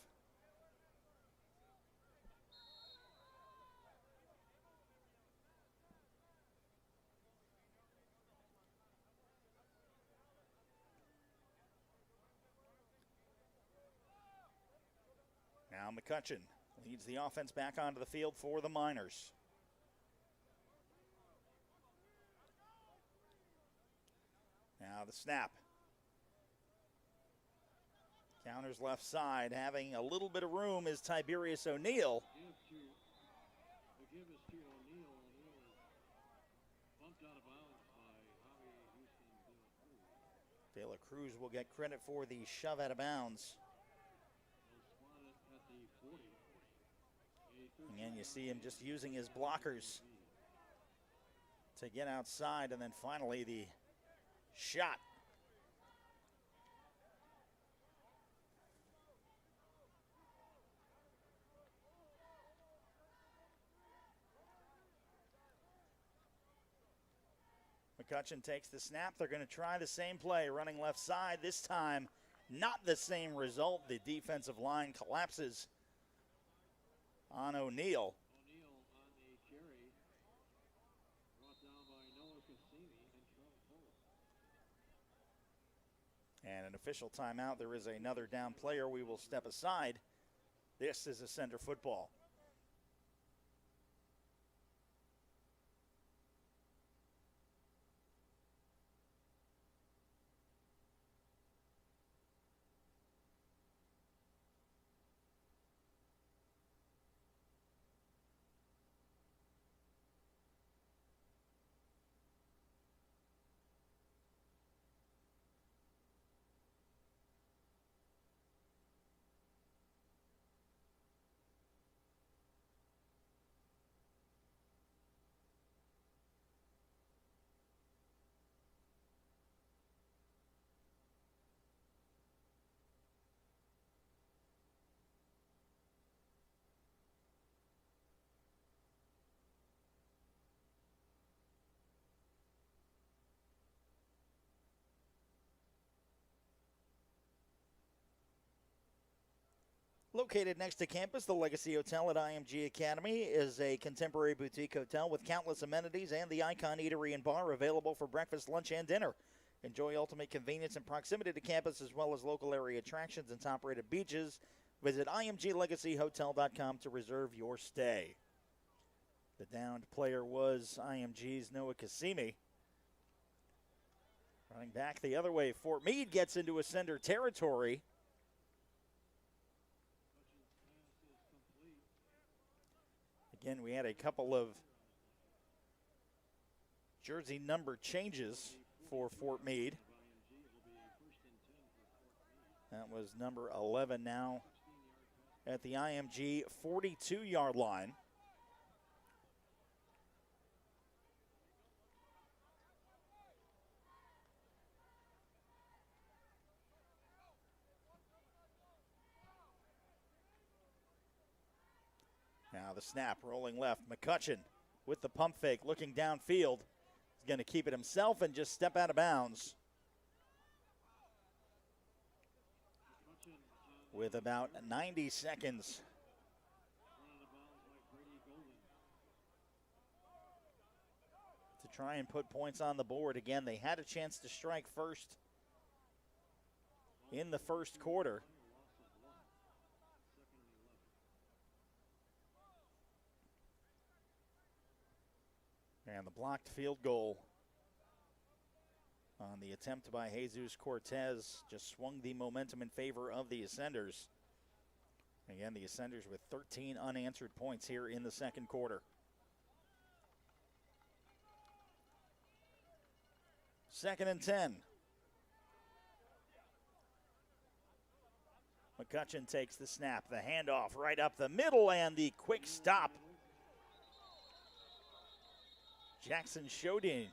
Now McCutcheon leads the offense back onto the field for the Miners. Now the snap. Counters left side, having a little bit of room is Tiberius O'Neill. De La Cruz will get credit for the shove out of bounds. Again, you see him just using his blockers to get outside, and then finally the shot. McCutcheon takes the snap. They're going to try the same play, running left side. This time, not the same result. The defensive line collapses on O'Neill. On the carry, brought down by Noah Cassini and And an official timeout. There is another down player. We will step aside. This is Ascender football. Located next to campus, the Legacy Hotel at IMG Academy is a contemporary boutique hotel with countless amenities and the Icon Eatery and Bar available for breakfast, lunch, and dinner. Enjoy ultimate convenience and proximity to campus as well as local area attractions and top-rated beaches. Visit imglegacyhotel.com to reserve your stay. The downed player was IMG's Noah Cassimi. Running back the other way, Fort Meade gets into Ascender territory. Again, we had a couple of jersey number changes for Fort Meade. That was number 11 now at the IMG 42-yard line. Now the snap, rolling left. McCutcheon with the pump fake, looking downfield. He's going to keep it himself and just step out of bounds. With about 90 seconds. To try and put points on the board. Again, they had a chance to strike first in the first quarter. And the blocked field goal on the attempt by Jesus Cortez just swung the momentum in favor of the Ascenders. Again, the Ascenders with 13 unanswered points here in the second quarter. Second and 10. McCutcheon takes the snap, the handoff right up the middle, and the quick stop. Jackson Shodin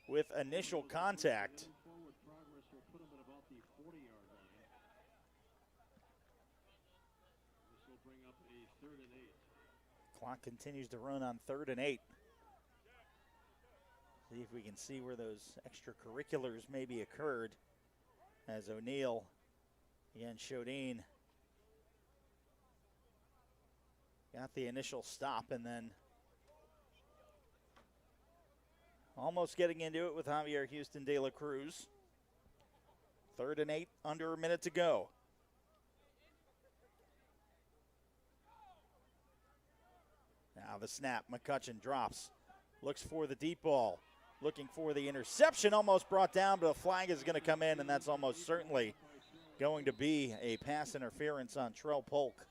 with initial contact. Clock continues to run on 3rd and 8. See if we can see where those extracurriculars maybe occurred. As O'Neal, again, Shodin got the initial stop and then almost getting into it with Javier Houston de la Cruz. 3rd and 8, under a minute to go. Now the snap, McCutcheon drops, looks for the deep ball, looking for the interception, almost brought down, but a flag is going to come in, and that's almost certainly going to be a pass interference on Trell Polk.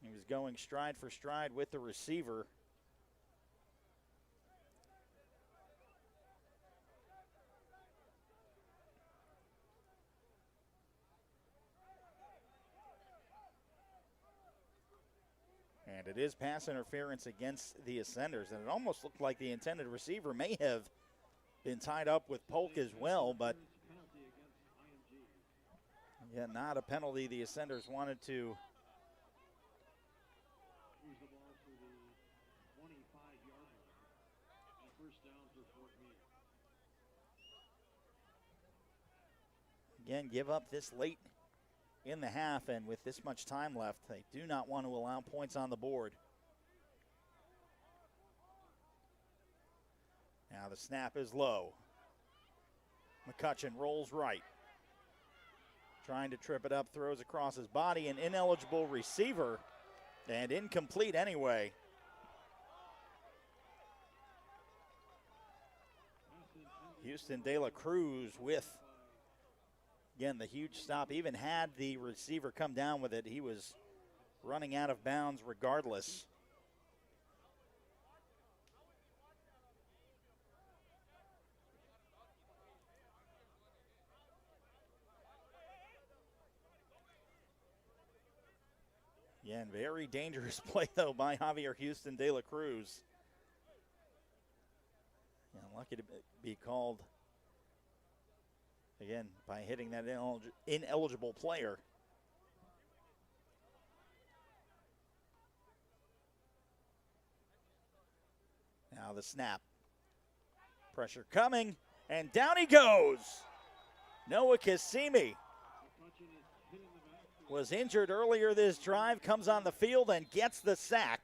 He was going stride for stride with the receiver. And it is pass interference against the Ascenders. And it almost looked like the intended receiver may have been tied up with Polk as well, but yeah, not a penalty. The Ascenders wanted to again give up this late in the half, and with this much time left, they do not want to allow points on the board. Now the snap is low. McCutcheon rolls right. Trying to trip it up, throws across his body, an ineligible receiver, and incomplete anyway. Houston de la Cruz with, again, the huge stop. Even had the receiver come down with it, he was running out of bounds regardless. Again, very dangerous play, though, by Javier Houston de la Cruz. Yeah, lucky to be called again by hitting that ineligible player. Now the snap. Pressure coming, and down he goes. Noah Cassimi was injured earlier this drive, comes on the field and gets the sack.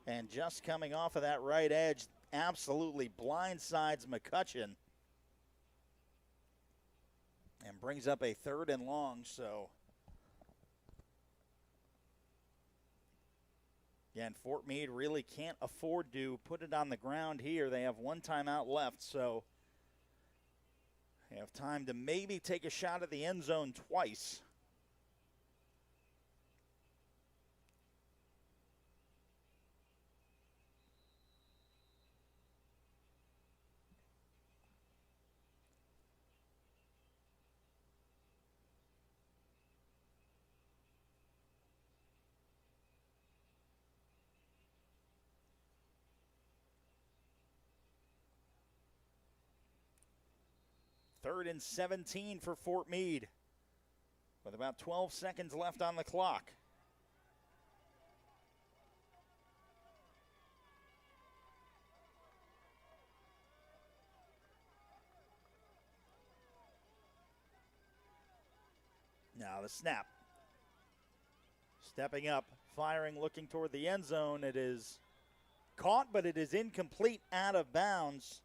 And just coming off of that right edge, absolutely blindsides McCutcheon. And brings up a 3rd and long, so. Again, Fort Meade really can't afford to put it on the ground here. They have 1 timeout left, so they have time to maybe take a shot at the end zone twice. Third and 17 for Fort Meade with about 12 seconds left on the clock. Now the snap. Stepping up, firing, looking toward the end zone. It is caught, but it is incomplete, out of bounds.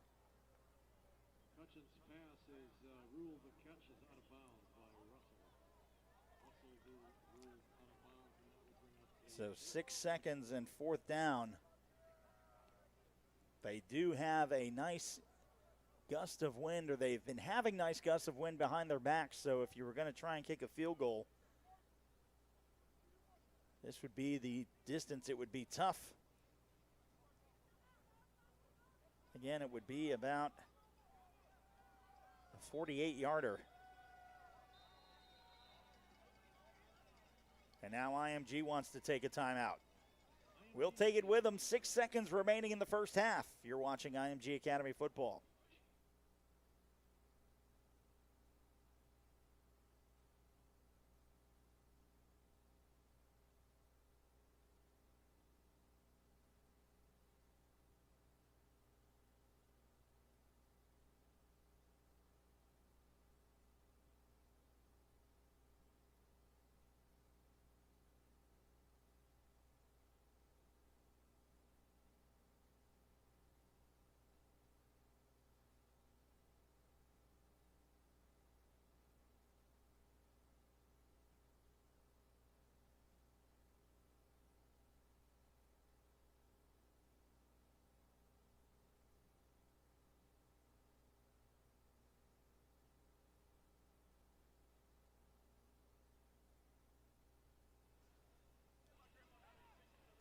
So 6 seconds and 4th down. They do have a nice gust of wind, or they've been having nice gusts of wind behind their backs. So if you were going to try and kick a field goal, this would be the distance. It would be tough. Again, it would be about a 48-yarder. And now IMG wants to take a timeout. We'll take it with them. 6 seconds remaining in the first half. You're watching IMG Academy football.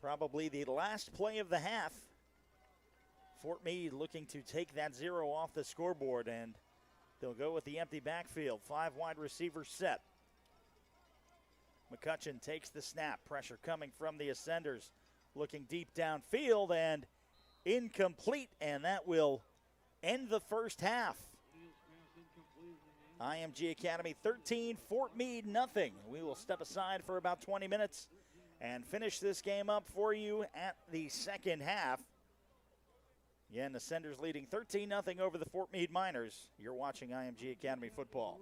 Probably the last play of the half. Fort Meade looking to take that 0 off the scoreboard, and they'll go with the empty backfield. 5 wide receivers set. McCutcheon takes the snap. Pressure coming from the Ascenders. Looking deep downfield and incomplete, and that will end the first half. IMG Academy 13, Fort Meade nothing. We will step aside for about 20 minutes and finish this game up for you at the second half. Again, the Ascenders leading 13-0 over the Fort Meade Miners. You're watching IMG Academy football.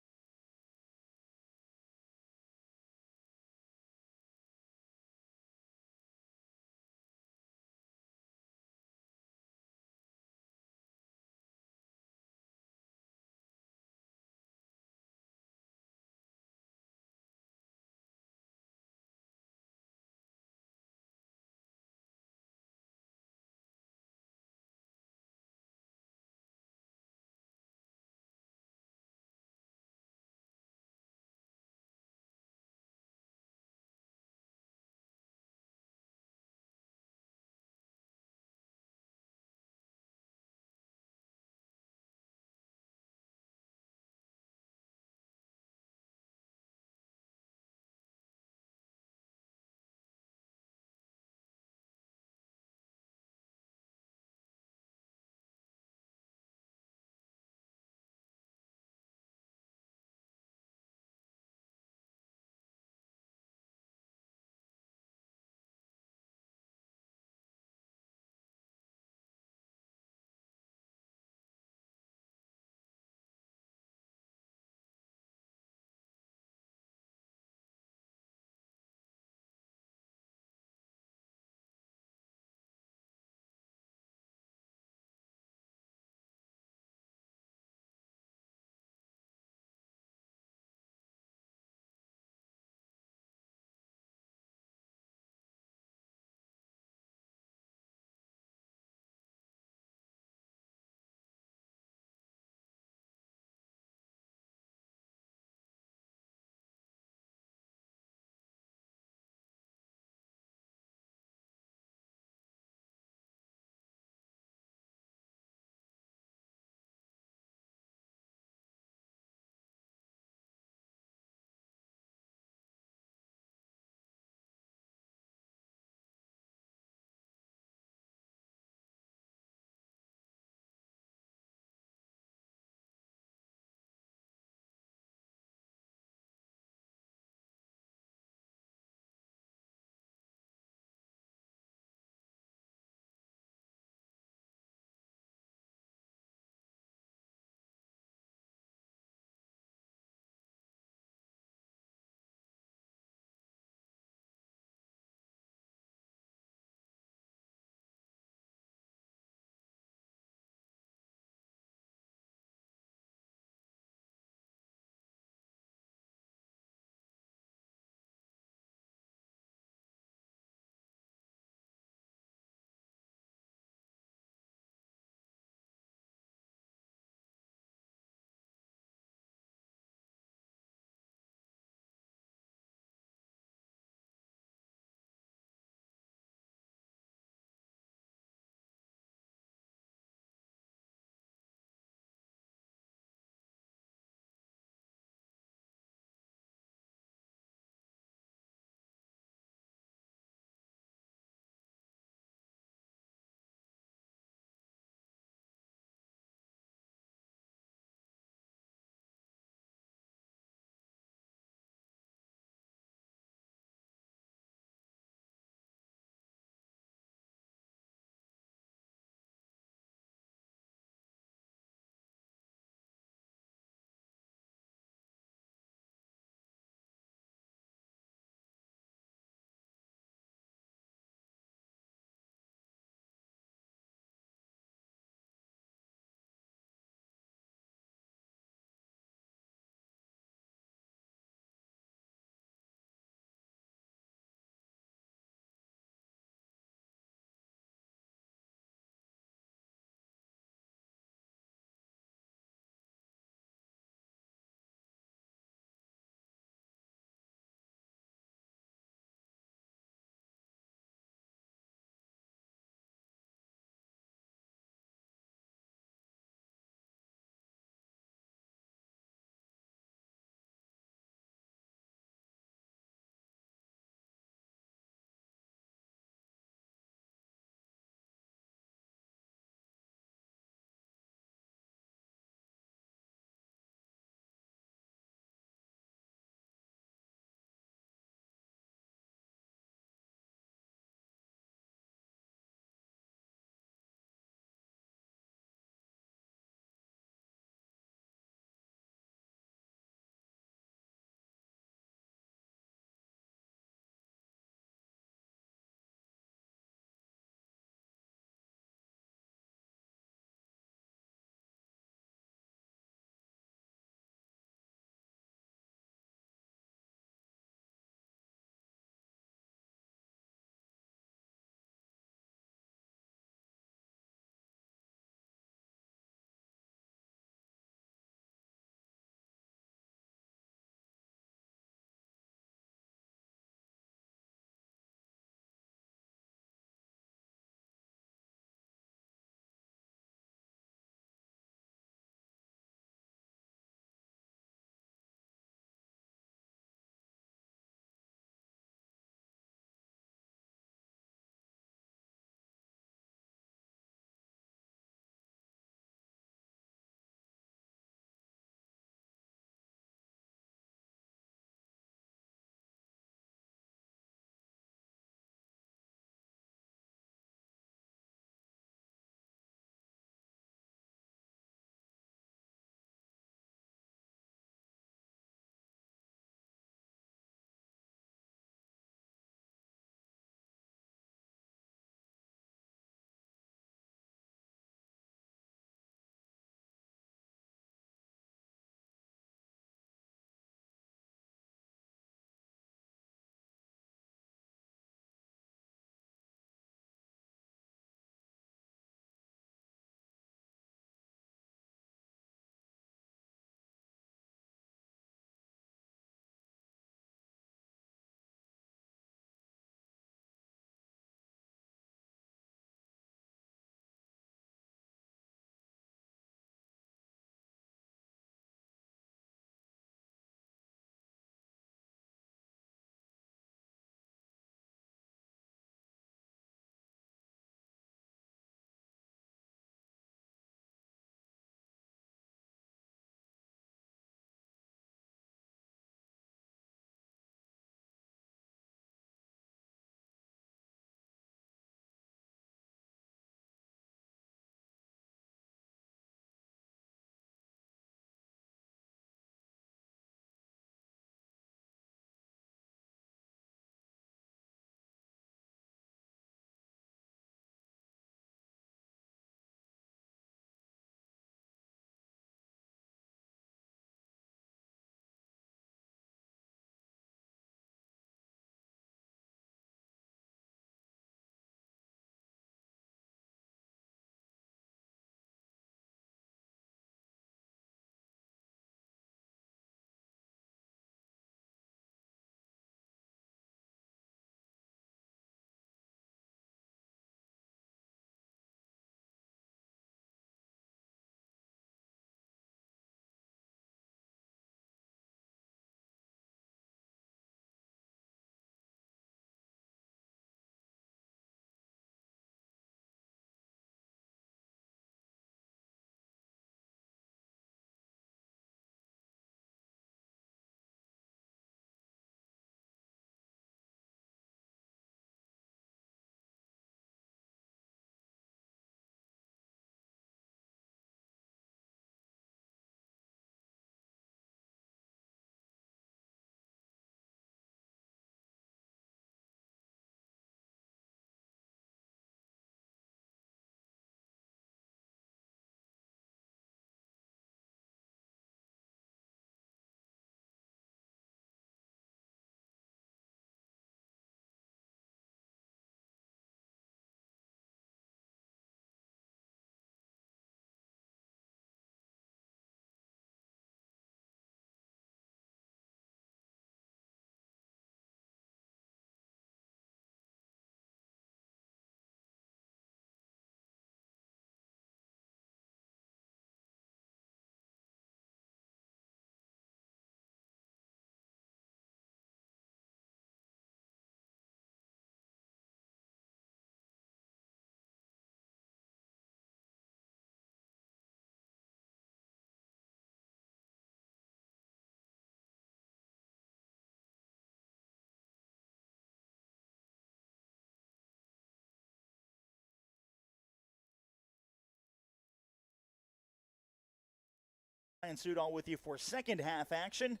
Ryan Sudol with you for second half action.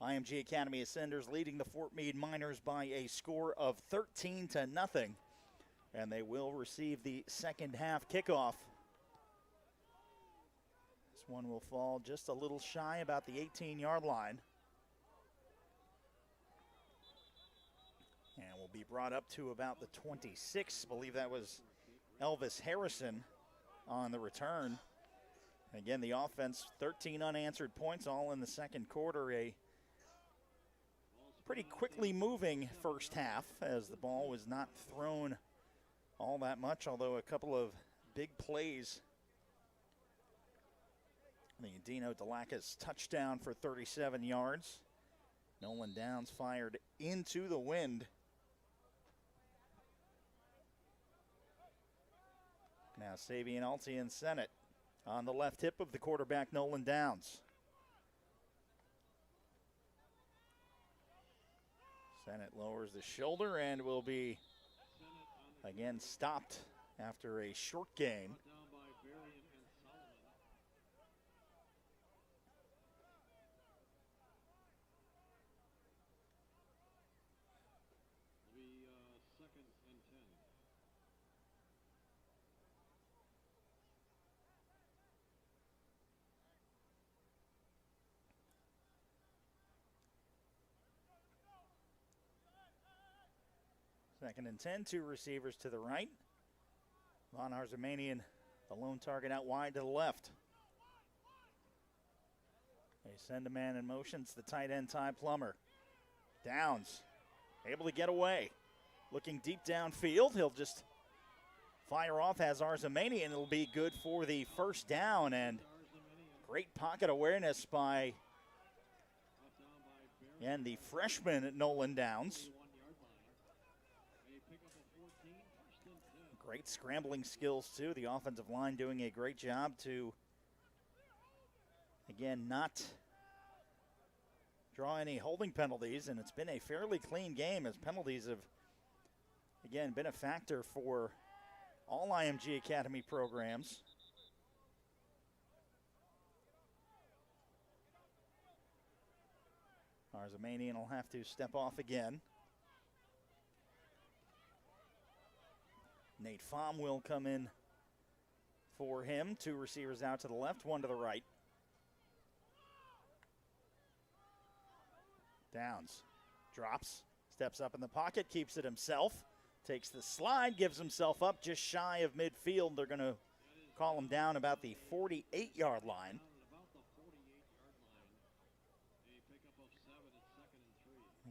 IMG Academy Ascenders leading the Fort Meade Miners by a score of 13-0. And they will receive the second half kickoff. This one will fall just a little shy about the 18-yard line. And will be brought up to about the 26. I believe that was Elvis Harrison on the return. Again, the offense, 13 unanswered points, all in the second quarter. A pretty quickly moving first half as the ball was not thrown all that much, although a couple of big plays. The Dino Delacus touchdown for 37 yards. Nolan Downs fired into the wind. Now Sabian Alti and Sennett on the left hip of the quarterback, Nolan Downs. Sennett lowers the shoulder and will be again stopped after a short gain. Second and 10, two receivers to the right. Von Arzamanian, the lone target out wide to the left. They send a man in motion. It's the tight end, Ty Plummer. Downs, able to get away. Looking deep downfield. He'll just fire off as Arzamanian. It'll be good for the first down, and great pocket awareness by and the freshman Nolan Downs. Great scrambling skills, too. The offensive line doing a great job to, again, not draw any holding penalties. And it's been a fairly clean game as penalties have, again, been a factor for all IMG Academy programs. Arzamanian will have to step off again. Nate Pham will come in for him. Two receivers out to the left, one to the right. Downs drops, steps up in the pocket, keeps it himself, takes the slide, gives himself up just shy of midfield. They're going to call him down about the 48-yard line.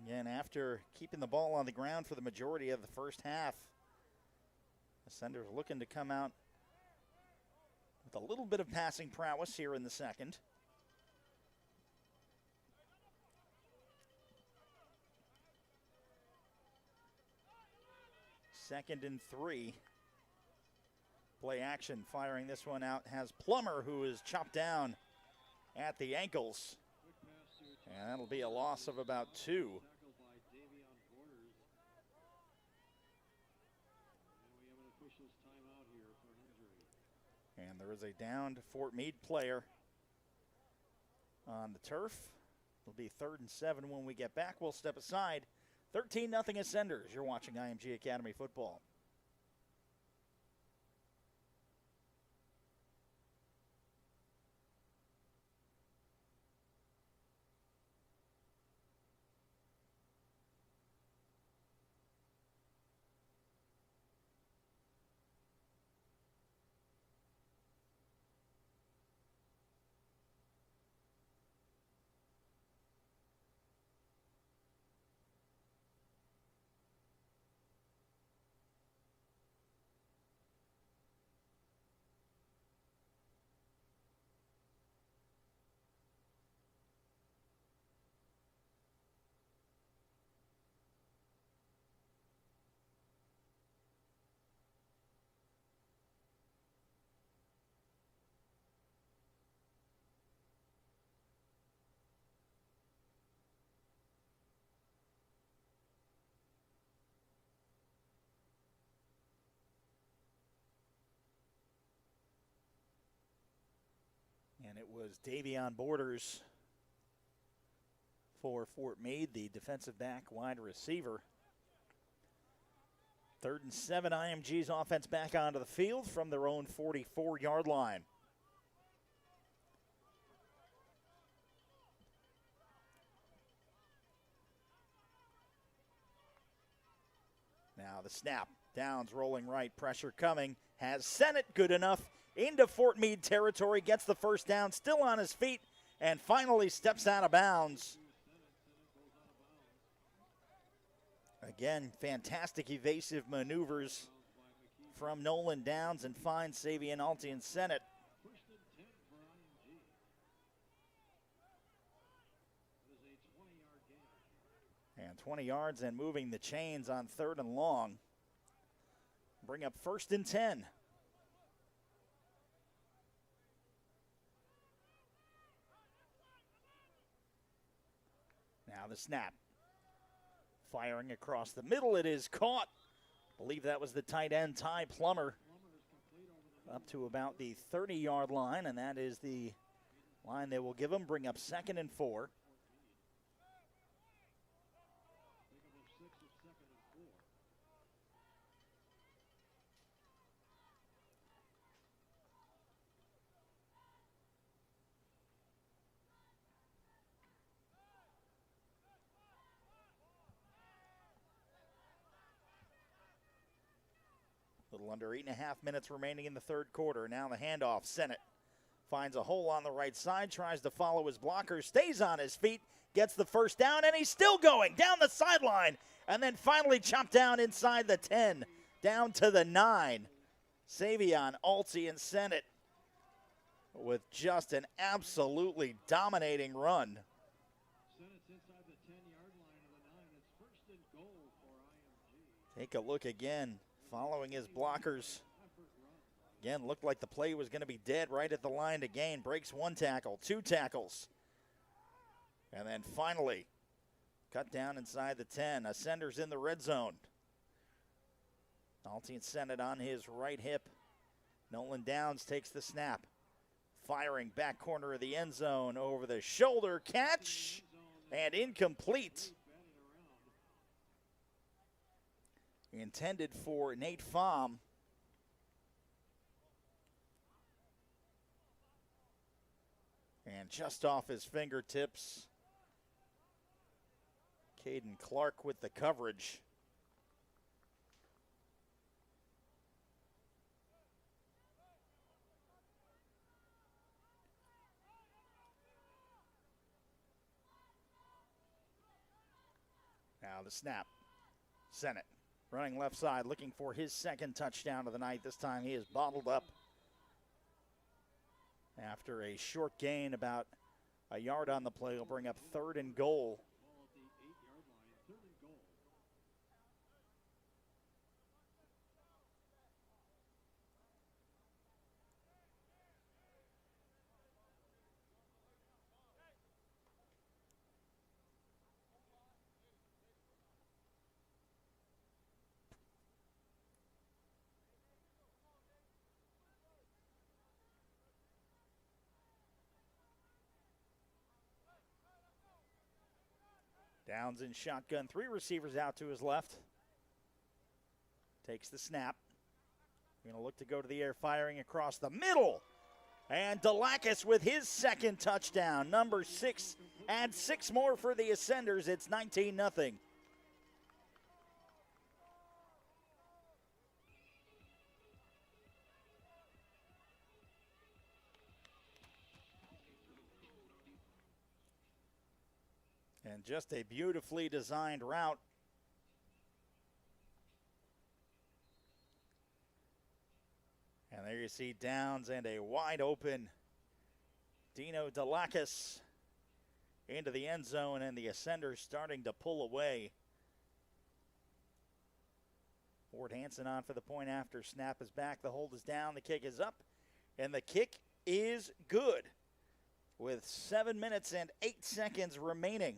Again, after keeping the ball on the ground for the majority of the first half, Ascenders looking to come out with a little bit of passing prowess here in the second. Second and 3. Play action, firing this one out, has Plummer, who is chopped down at the ankles. And that'll be a loss of about 2. And there is a downed Fort Meade player on the turf. It'll be 3rd and 7 when we get back. We'll step aside. 13-0 Ascenders. You're watching IMG Academy football. And it was Davion Borders for Fort Meade, the defensive back wide receiver. 3rd and 7, IMG's offense back onto the field from their own 44-yard line. Now the snap. Downs rolling right, pressure coming. Has Sennett good enough into Fort Meade territory, gets the first down, still on his feet, and finally steps out of bounds. Again, fantastic evasive maneuvers from Nolan Downs and finds Savion Alti and Sennett. And 20 yards and moving the chains on 3rd and long. Bring up 1st and 10. Now the snap. Firing across the middle, it is caught. I believe that was the tight end, Ty Plummer, up to about the 30-yard line, and that is the line they will give him. Bring up 2nd and 4. Little under 8.5 minutes remaining in the 3rd quarter. Now the handoff. Sennett finds a hole on the right side, tries to follow his blocker, stays on his feet, gets the first down, and he's still going down the sideline, and then finally chopped down inside the 10, down to the 9. Savion, Alti, and Sennett with just an absolutely dominating run. Sennett's inside the 10-yard line of the 9. It's 1st and goal for IMG. Take a look again. Following his blockers. Again, looked like the play was going to be dead right at the line to gain. Breaks 1 tackle, 2 tackles. And then finally, cut down inside the 10. Ascenders in the red zone. Alti and Sennett on his right hip. Nolan Downs takes the snap. Firing back corner of the end zone over the shoulder. Catch and incomplete. Intended for Nate Pham. And just off his fingertips, Caden Clark with the coverage. Now the snap. Sennett. Running left side, looking for his 2nd touchdown of the night. This time he is bottled up after a short gain, about a yard on the play. Will bring up 3rd and goal. Ball at the 8-yard line, 3rd and goal. Downs in shotgun, 3 receivers out to his left. Takes the snap. Going to look to go to the air, firing across the middle. And Delakis with his 2nd touchdown, number 6. Add 6 more for the Ascenders. It's 19-0. And just a beautifully designed route. And there you see Downs and a wide open Dino Delakis into the end zone, and the Ascenders starting to pull away. Ford Hansen on for the point after. Snap is back, the hold is down, the kick is up, and the kick is good. With 7 minutes and 8 seconds remaining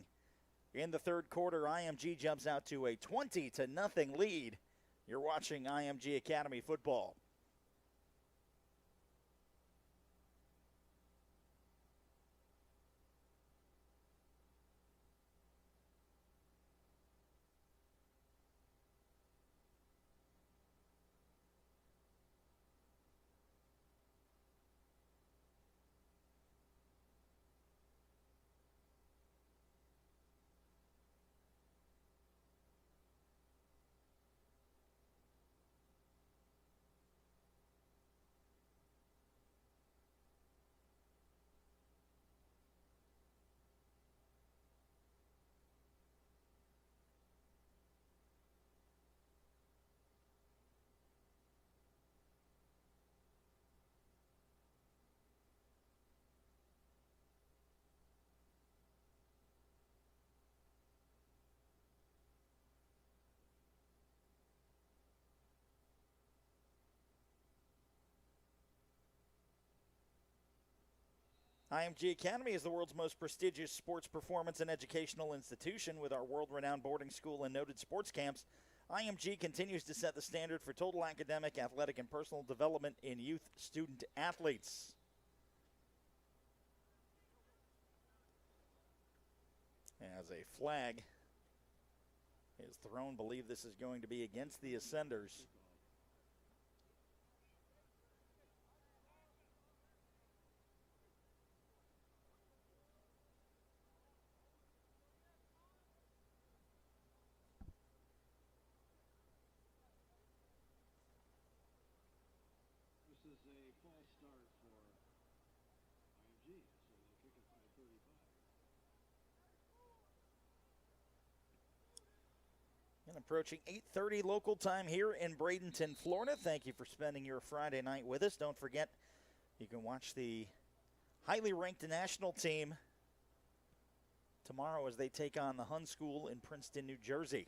in the 3rd quarter, IMG jumps out to a 20-0 lead. You're watching IMG Academy football. IMG Academy is the world's most prestigious sports performance and educational institution. With our world-renowned boarding school and noted sports camps, IMG continues to set the standard for total academic, athletic, and personal development in youth student athletes. As a flag is thrown, believe this is going to be against the Ascenders. This is a false start for IMG, so they'll kick it by 35. And approaching 8:30 local time here in Bradenton, Florida. Thank you for spending your Friday night with us. Don't forget, you can watch the highly ranked national team tomorrow as they take on the Hun School in Princeton, New Jersey.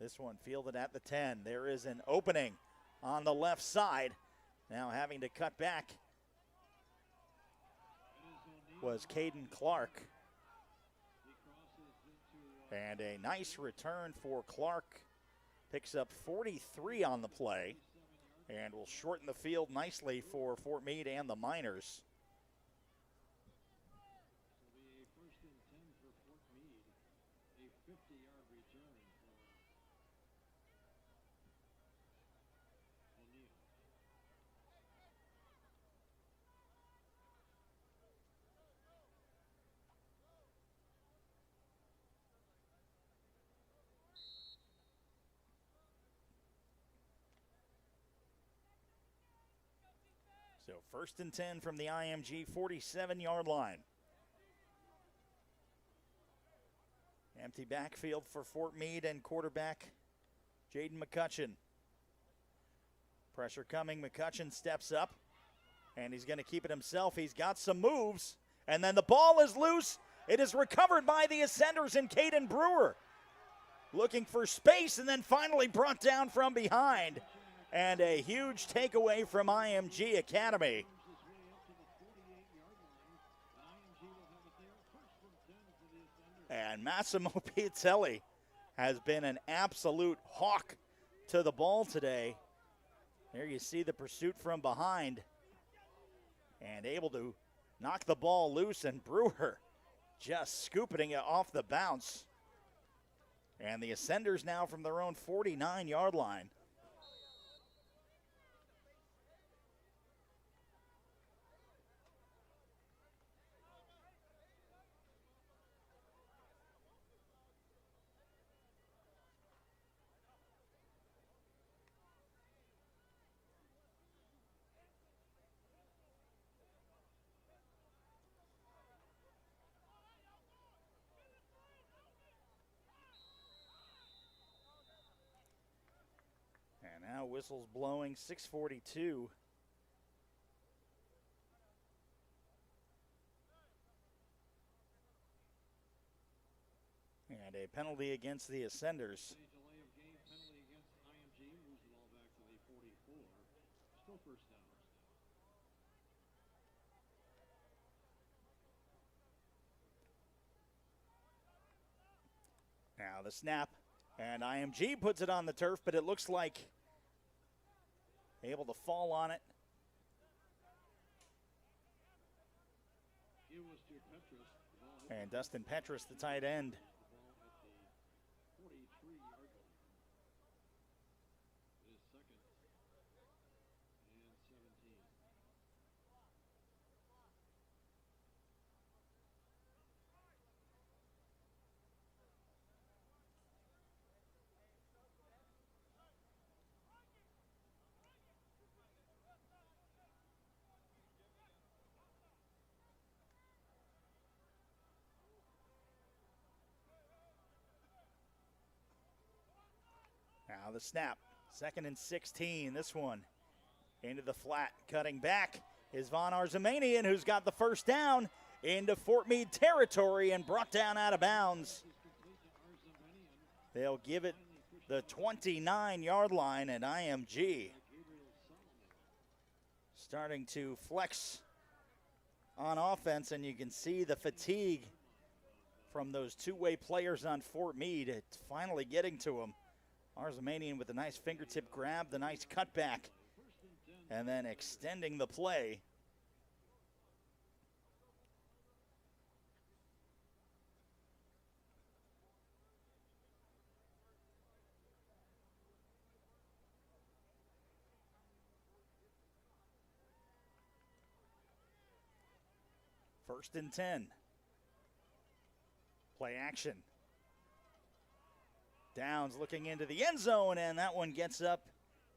This one fielded at the 10. There is an opening on the left side. Now having to cut back was Caden Clark. And a nice return for Clark. Picks up 43 on the play and will shorten the field nicely for Fort Meade and the Miners. It'll be a 1st and 10 for Fort Meade. A 50-yard return for O'Neill. So 1st and 10 from the IMG 47-yard line. Empty backfield for Fort Meade and quarterback Jaden McCutcheon. Pressure coming. McCutcheon steps up, and he's going to keep it himself. He's got some moves, and then the ball is loose. It is recovered by the Ascenders and Caden Brewer. Looking for space, and then finally brought down from behind. And a huge takeaway from IMG Academy. And Massimo Piatelli has been an absolute hawk to the ball today. There you see the pursuit from behind. And able to knock the ball loose, and Brewer just scooping it off the bounce. And the Ascenders now from their own 49-yard line. Now whistles blowing, 6:42. And a penalty against the Ascenders. A delay of game penalty against IMG, moves the ball back to the 44. Still 1st down. Now the snap, and IMG puts it on the turf, but it looks like able to fall on it. It was to Petrus. And Dustin Petrus, the tight end. The ball at the 43-yard line. It is 2nd and 17. Now the snap, 2nd and 16. This one into the flat, cutting back is Von Arzamanian, who's got the 1st down into Fort Meade territory and brought down out of bounds. They'll give it the 29-yard line, and IMG starting to flex on offense, and you can see the fatigue from those two-way players on Fort Meade. It's finally getting to him. Arzamanian with a nice fingertip grab, the nice cutback, and then extending the play. First and 10. Play action. Downs looking into the end zone, and that one gets up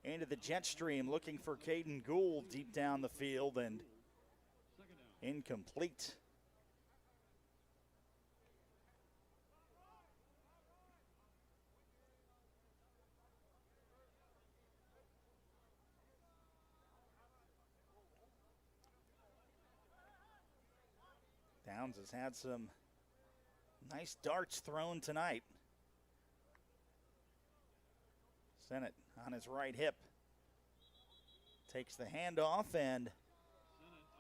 into the jet stream, looking for Caden Gould deep down the field, and incomplete. Downs has had some nice darts thrown tonight. Sennett on his right hip. Takes the handoff and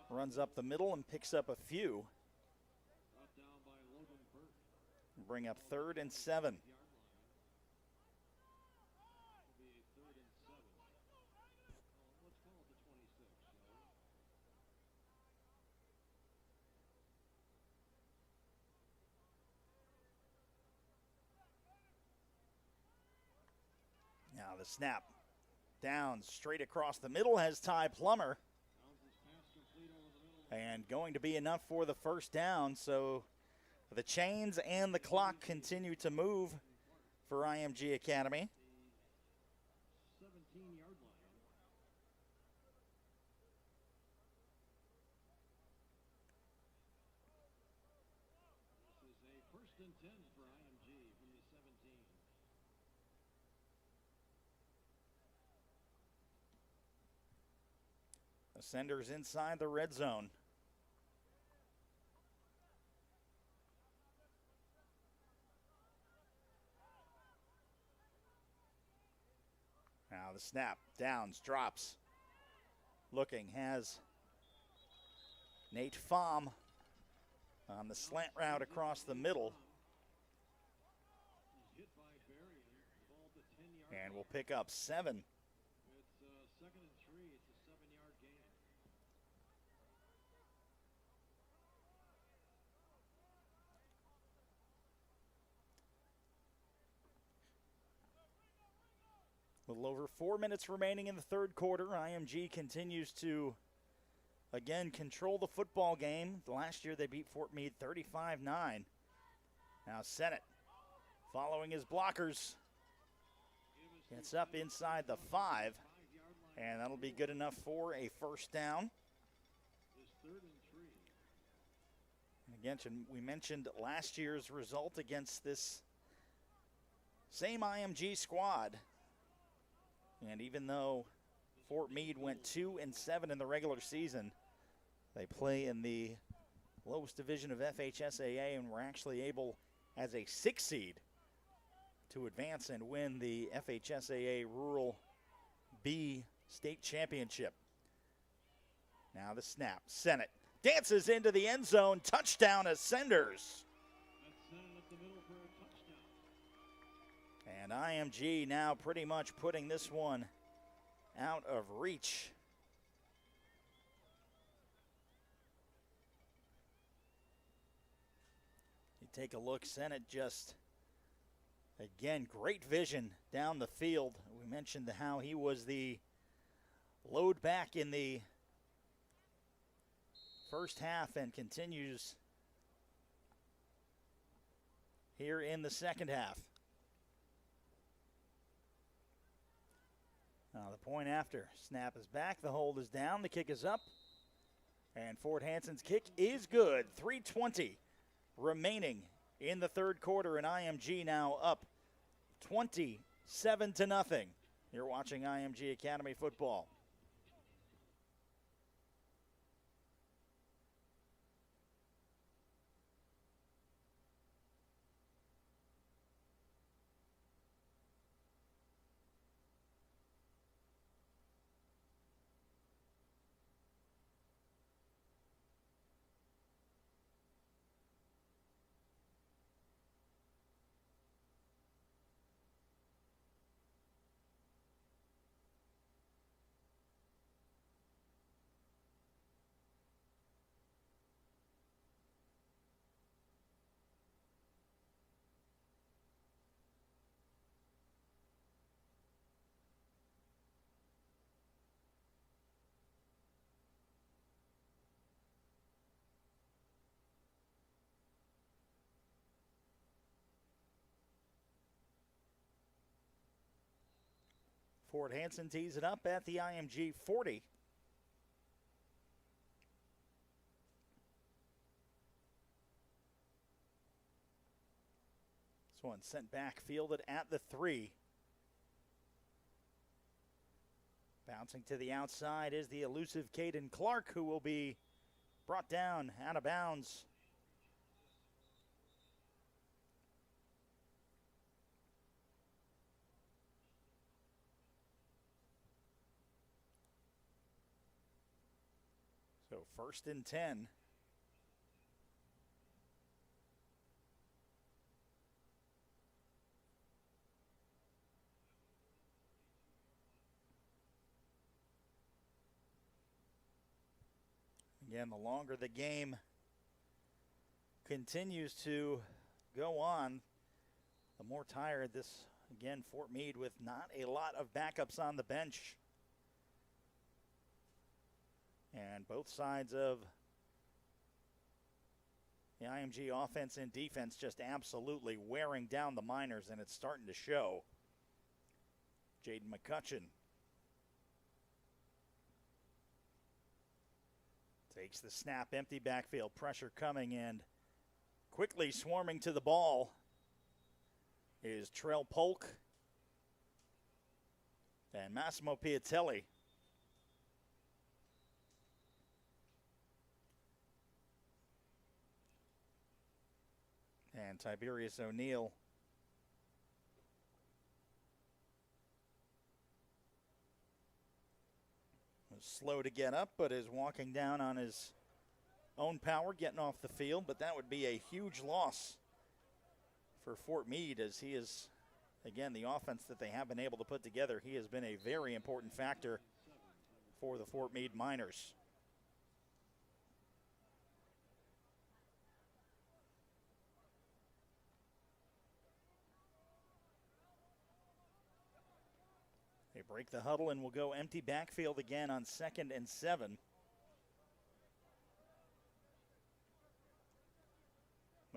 runs up the middle and picks up a few. Bring up 3rd and 7. Now the snap. Downs straight across the middle has Ty Plummer. And going to be enough for the first down. So the chains and the clock continue to move for IMG Academy. 17-yard line. This is a 1st and 10 for IMG from the 17. Ascenders inside the red zone. Now the snap. Downs, drops. Looking, has Nate Pham on the slant route across the middle. And we'll pick up 7. It's 2nd and 3. It's a 7-yard gain. A little over 4 minutes remaining in the third quarter. IMG continues to, again, control the football game. Last year they beat Fort Meade 35-9. Now Sennett, following his blockers, gets up inside the 5, and that'll be good enough for a first down. And again, we mentioned last year's result against this same IMG squad. And even though Fort Meade went 2-7 in the regular season, they play in the lowest division of FHSAA and were actually able, as a 6 seed, to advance and win the FHSAA Rural B State Championship. Now the snap. Sennett dances into the end zone. Touchdown, Ascenders. And IMG now pretty much putting this one out of reach. You take a look, Sennett just, again, great vision down the field. We mentioned how he was the load back in the first half and continues here in the second half. Now the point after. Snap is back. The hold is down. The kick is up. And Fort Hanson's kick is good. 3:20 remaining in the third quarter, and IMG now up 27-0. You're watching IMG Academy football. Fort Hanson tees it up at the IMG 40. This one sent back, fielded at the 3. Bouncing to the outside is the elusive Caden Clark, who will be brought down out of bounds. So 1st and 10. Again, the longer the game continues to go on, the more tired this, again, Fort Meade with not a lot of backups on the bench. And both sides of the IMG offense and defense just absolutely wearing down the Miners, and it's starting to show. Jaden McCutcheon takes the snap, empty backfield, pressure coming in. Quickly swarming to the ball is Trell Polk and Massimo Piatelli. And Tiberius O'Neill was slow to get up, but is walking down on his own power, getting off the field. But that would be a huge loss for Fort Meade, as he is, again, the offense that they have been able to put together. He has been a very important factor for the Fort Meade Miners. They break the huddle and will go empty backfield again on 2nd and 7.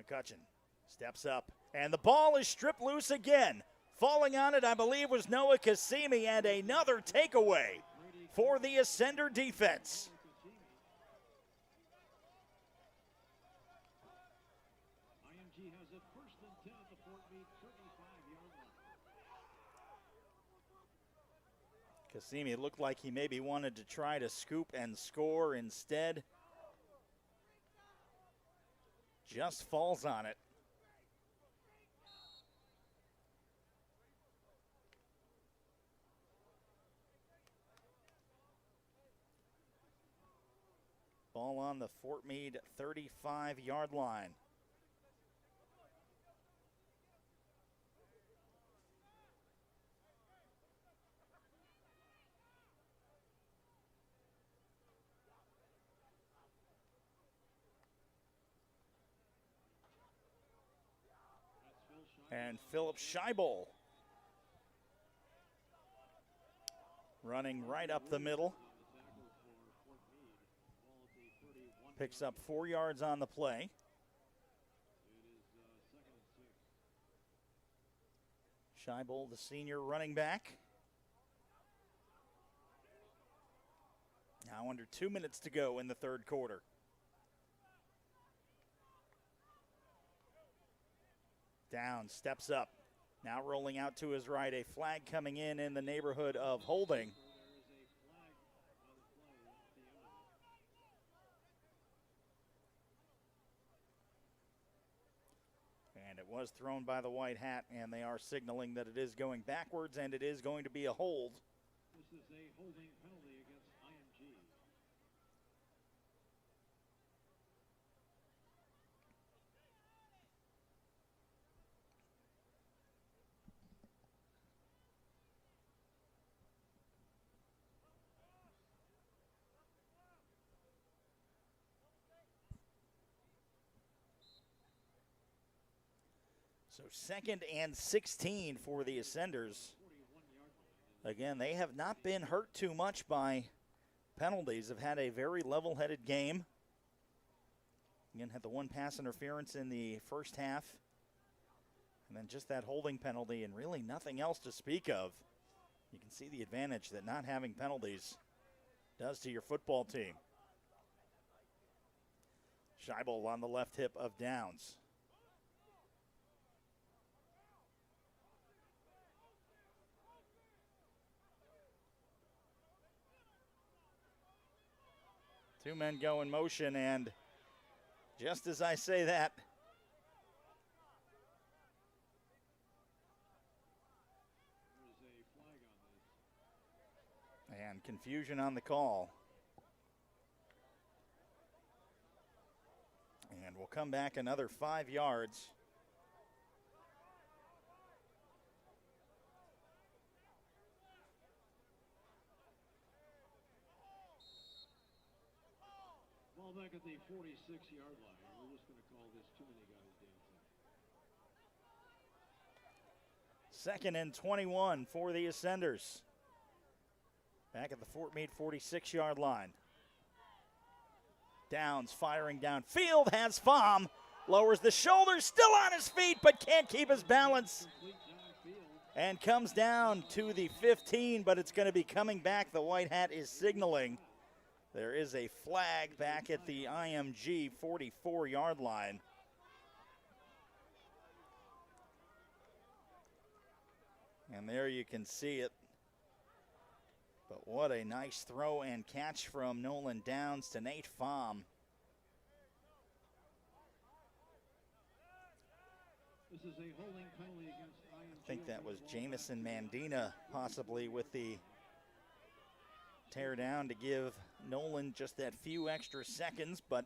McCutcheon steps up, and the ball is stripped loose again. Falling on it, I believe, was Noah Cassimi, and another takeaway for the Ascender defense. IMG has it 1st and 10 at the Fort Meade 35-yard line. Cassimi looked like he maybe wanted to try to scoop and score. Instead, just falls on it. Ball on the Fort Meade 35-yard line. And Philip Scheibel running right up the middle. Picks up 4 yards on the play. Scheibel, the senior running back. Now under 2 minutes to go in the 3rd quarter. Down, steps up. Now rolling out to his right, a flag coming in the neighborhood of holding. And it was thrown by the white hat, and they are signaling that it is going backwards, and it is going to be a hold. This is a holding penalty against IMG. So 2nd and 16 for the Ascenders. Again, they have not been hurt too much by penalties. Have had a very level-headed game. Again, had the one pass interference in the first half. And then just that holding penalty and really nothing else to speak of. You can see the advantage that not having penalties does to your football team. Scheibel on the left hip of Downs. Two men go in motion, and just as I say that, and confusion on the call. And we'll come back another 5 yards. Ball back at the 46-yard line. We're just going to call this too many guys dancing. 2nd and 21 for the Ascenders. Back at the Fort Meade 46-yard line. Downs firing downfield, has Pham, lowers the shoulders, still on his feet, but can't keep his balance. And comes down to the 15, but it's going to be coming back. The white hat is signaling. There is a flag back at the IMG 44-yard line. And there you can see it. But what a nice throw and catch from Nolan Downs to Nate Pham. This is a holding penalty against IMG. I think that was Jamison Mandina possibly with the tear down to give Nolan just that few extra seconds, but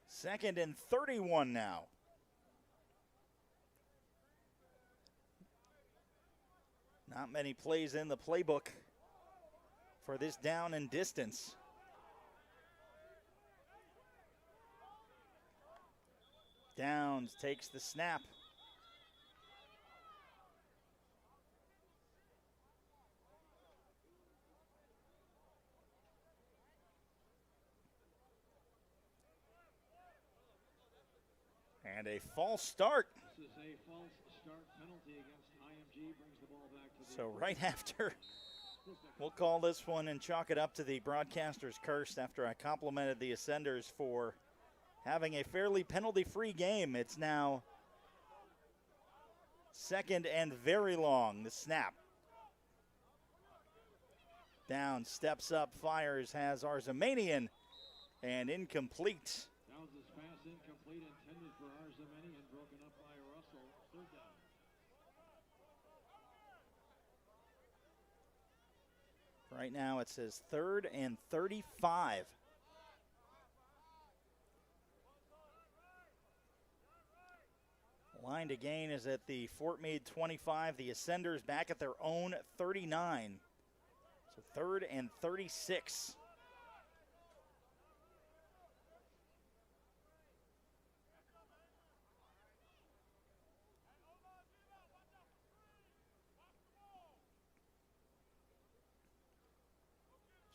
second and 31 now. Not many plays in the playbook for this down and distance. Downs takes the snap. And a false start. This is a false start penalty against IMG. Brings the ball back to the So right after, we'll call this one and chalk it up to the broadcaster's curse after I complimented the Ascenders for having a fairly penalty-free game. It's now 2nd and very long. The snap. Down, steps up, fires, has Arzamanian, and incomplete. Downs' pass incomplete, intended for Arzamanian, broken up by Russell. 3rd down. Right now it says 3rd and 35. Line to gain is at the Fort Meade 25. The Ascenders back at their own 39. So 3rd and 36.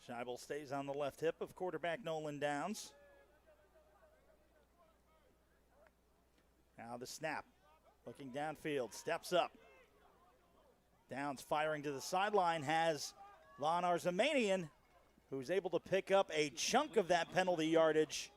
Scheibel stays on the left hip of quarterback Nolan Downs. Now the snap. Looking downfield, steps up. Downs firing to the sideline, has Von Arzamanian, who's able to pick up a chunk of that penalty yardage.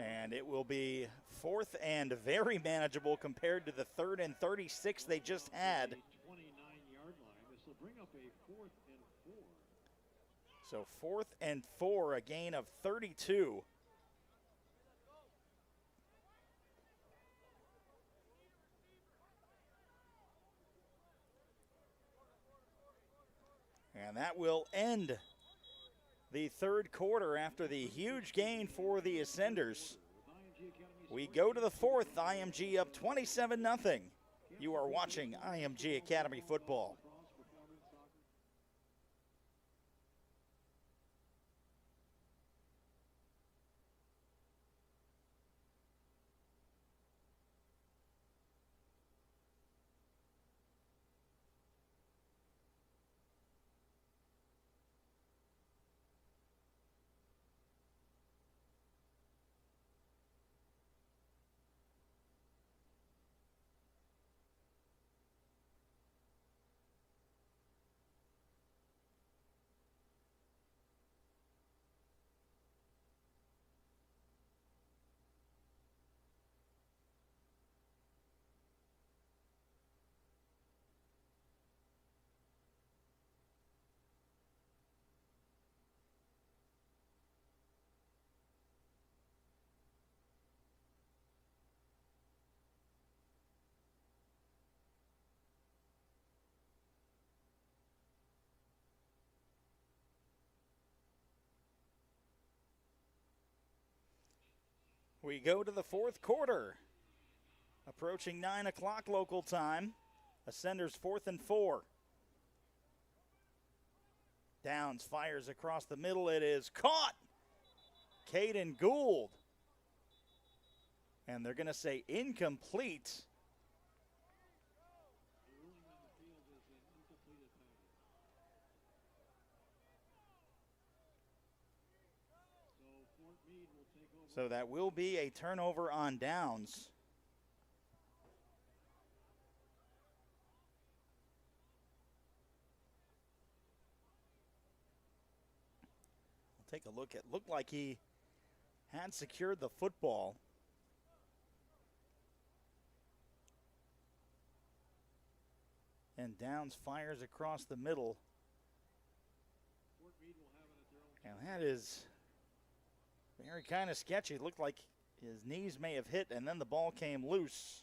And it will be 4th and very manageable compared to the 3rd and 36 they just had. 29-yard line. This will bring up a 4th and 4. So 4th and 4, a gain of 32. And that will end the 3rd quarter after the huge gain for the Ascenders. We go to the 4th, IMG up 27-0. You are watching IMG Academy Football. We go to the fourth quarter. Approaching 9 o'clock local time. Ascenders 4th and 4. Downs fires across the middle. It is caught. Caden Gould. And they're going to say incomplete. So that will be a turnover on downs. We'll take a look. It looked like he had secured the football. And Downs fires across the middle. And that is very kind of sketchy. It looked like his knees may have hit, and then the ball came loose.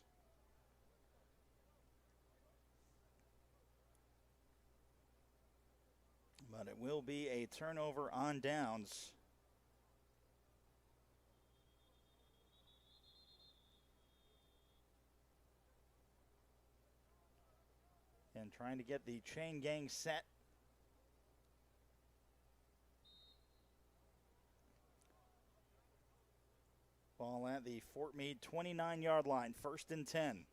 But it will be a turnover on downs. And trying to get the chain gang set. Ball at the Fort Meade 29-yard line, 1st and 10.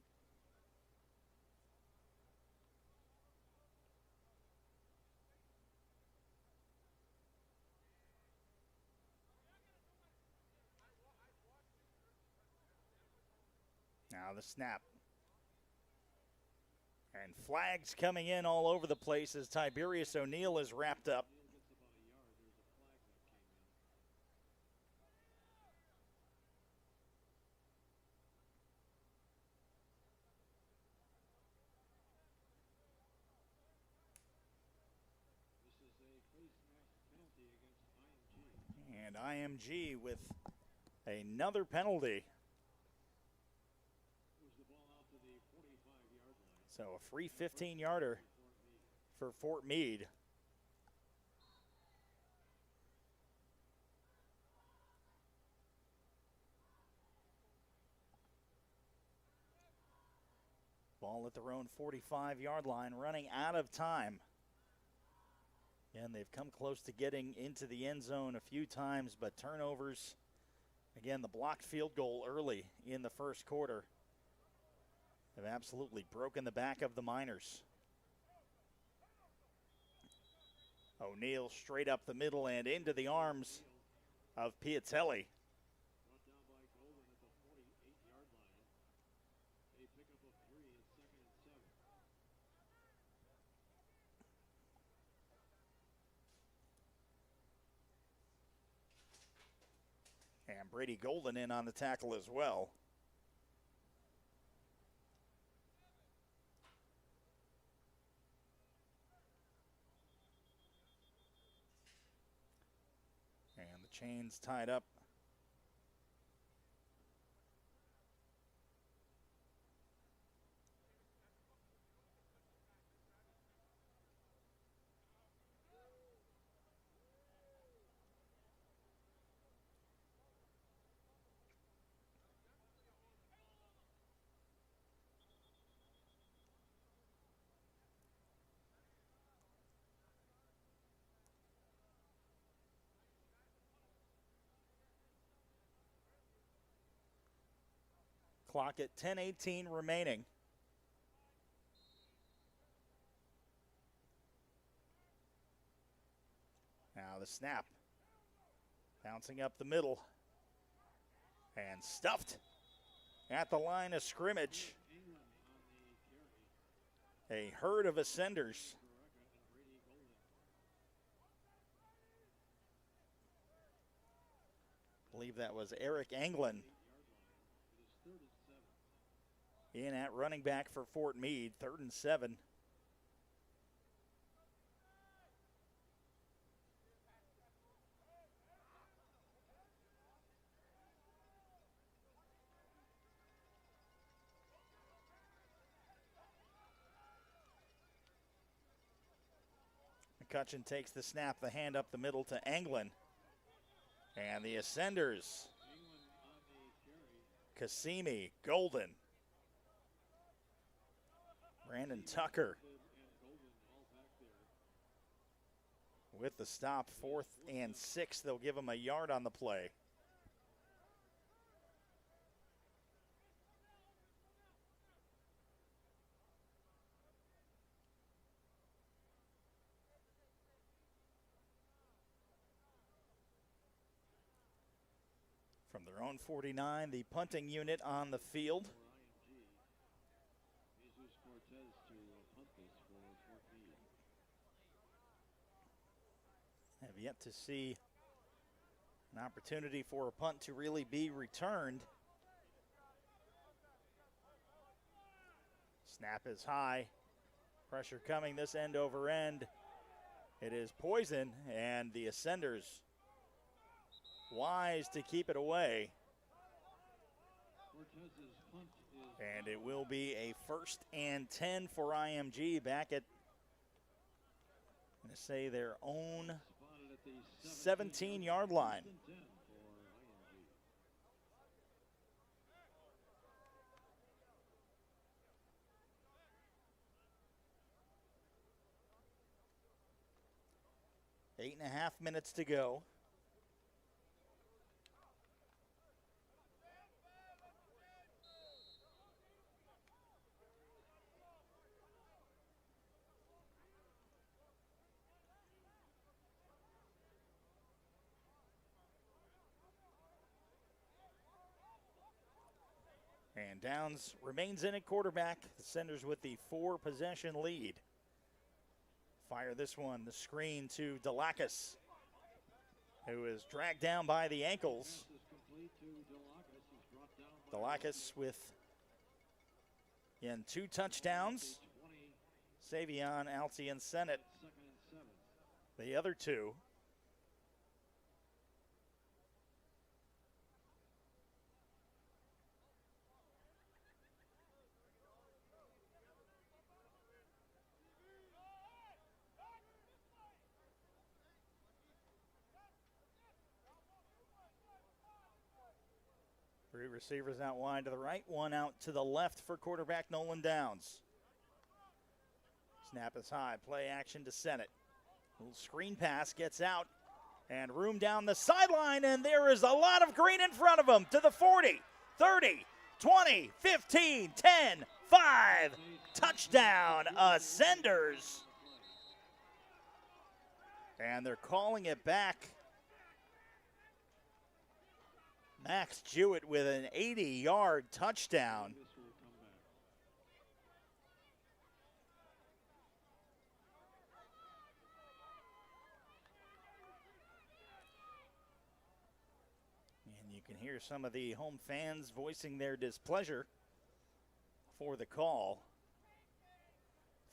Now the snap. And flags coming in all over the place as Tiberius O'Neill is wrapped up. And IMG with another penalty. So a free 15-yarder for Fort Meade. Ball at their own 45-yard line, running out of time. And they've come close to getting into the end zone a few times, but turnovers. Again, the blocked field goal early in the first quarter have absolutely broken the back of the Miners. O'Neill straight up the middle and into the arms of Piatelli. And Brady Golden in on the tackle as well. And the chains tied up. Clock at 10:18 remaining. Now the snap. Bouncing up the middle. And stuffed at the line of scrimmage. A herd of Ascenders. I believe that was Eric Anglin in at running back for Fort Meade, 3rd and 7. McCutcheon takes the snap, the hand up the middle to Anglin. And the Ascenders Cassimi, Golden. Brandon Tucker with the stop, 4th and 6. They'll give him a yard on the play. From their own 49, the punting unit on the field. Have yet to see an opportunity for a punt to really be returned. Snap is high. Pressure coming this end over end. It is Poison, and the Ascenders wise to keep it away. And it will be a 1st and 10 for IMG back at, I'm going to say, their own 17-yard line. Eight and a half minutes to go. And Downs remains in at quarterback. The Senders with the 4-possession lead. Fire this one, the screen to Delacus, who is dragged down by the ankles. Delacus with, again, 2 touchdowns. Savion, Alti, and Sennett, the other 2. Three receivers out wide to the right, 1 out to the left for quarterback Nolan Downs. Snap is high, play action to Sennett. Little screen pass gets out, and room down the sideline, and there is a lot of green in front of him to the 40, 30, 20, 15, 10, 5. Touchdown, Ascenders. And they're calling it back. Max Jewett with an 80-yard touchdown. And you can hear some of the home fans voicing their displeasure for the call.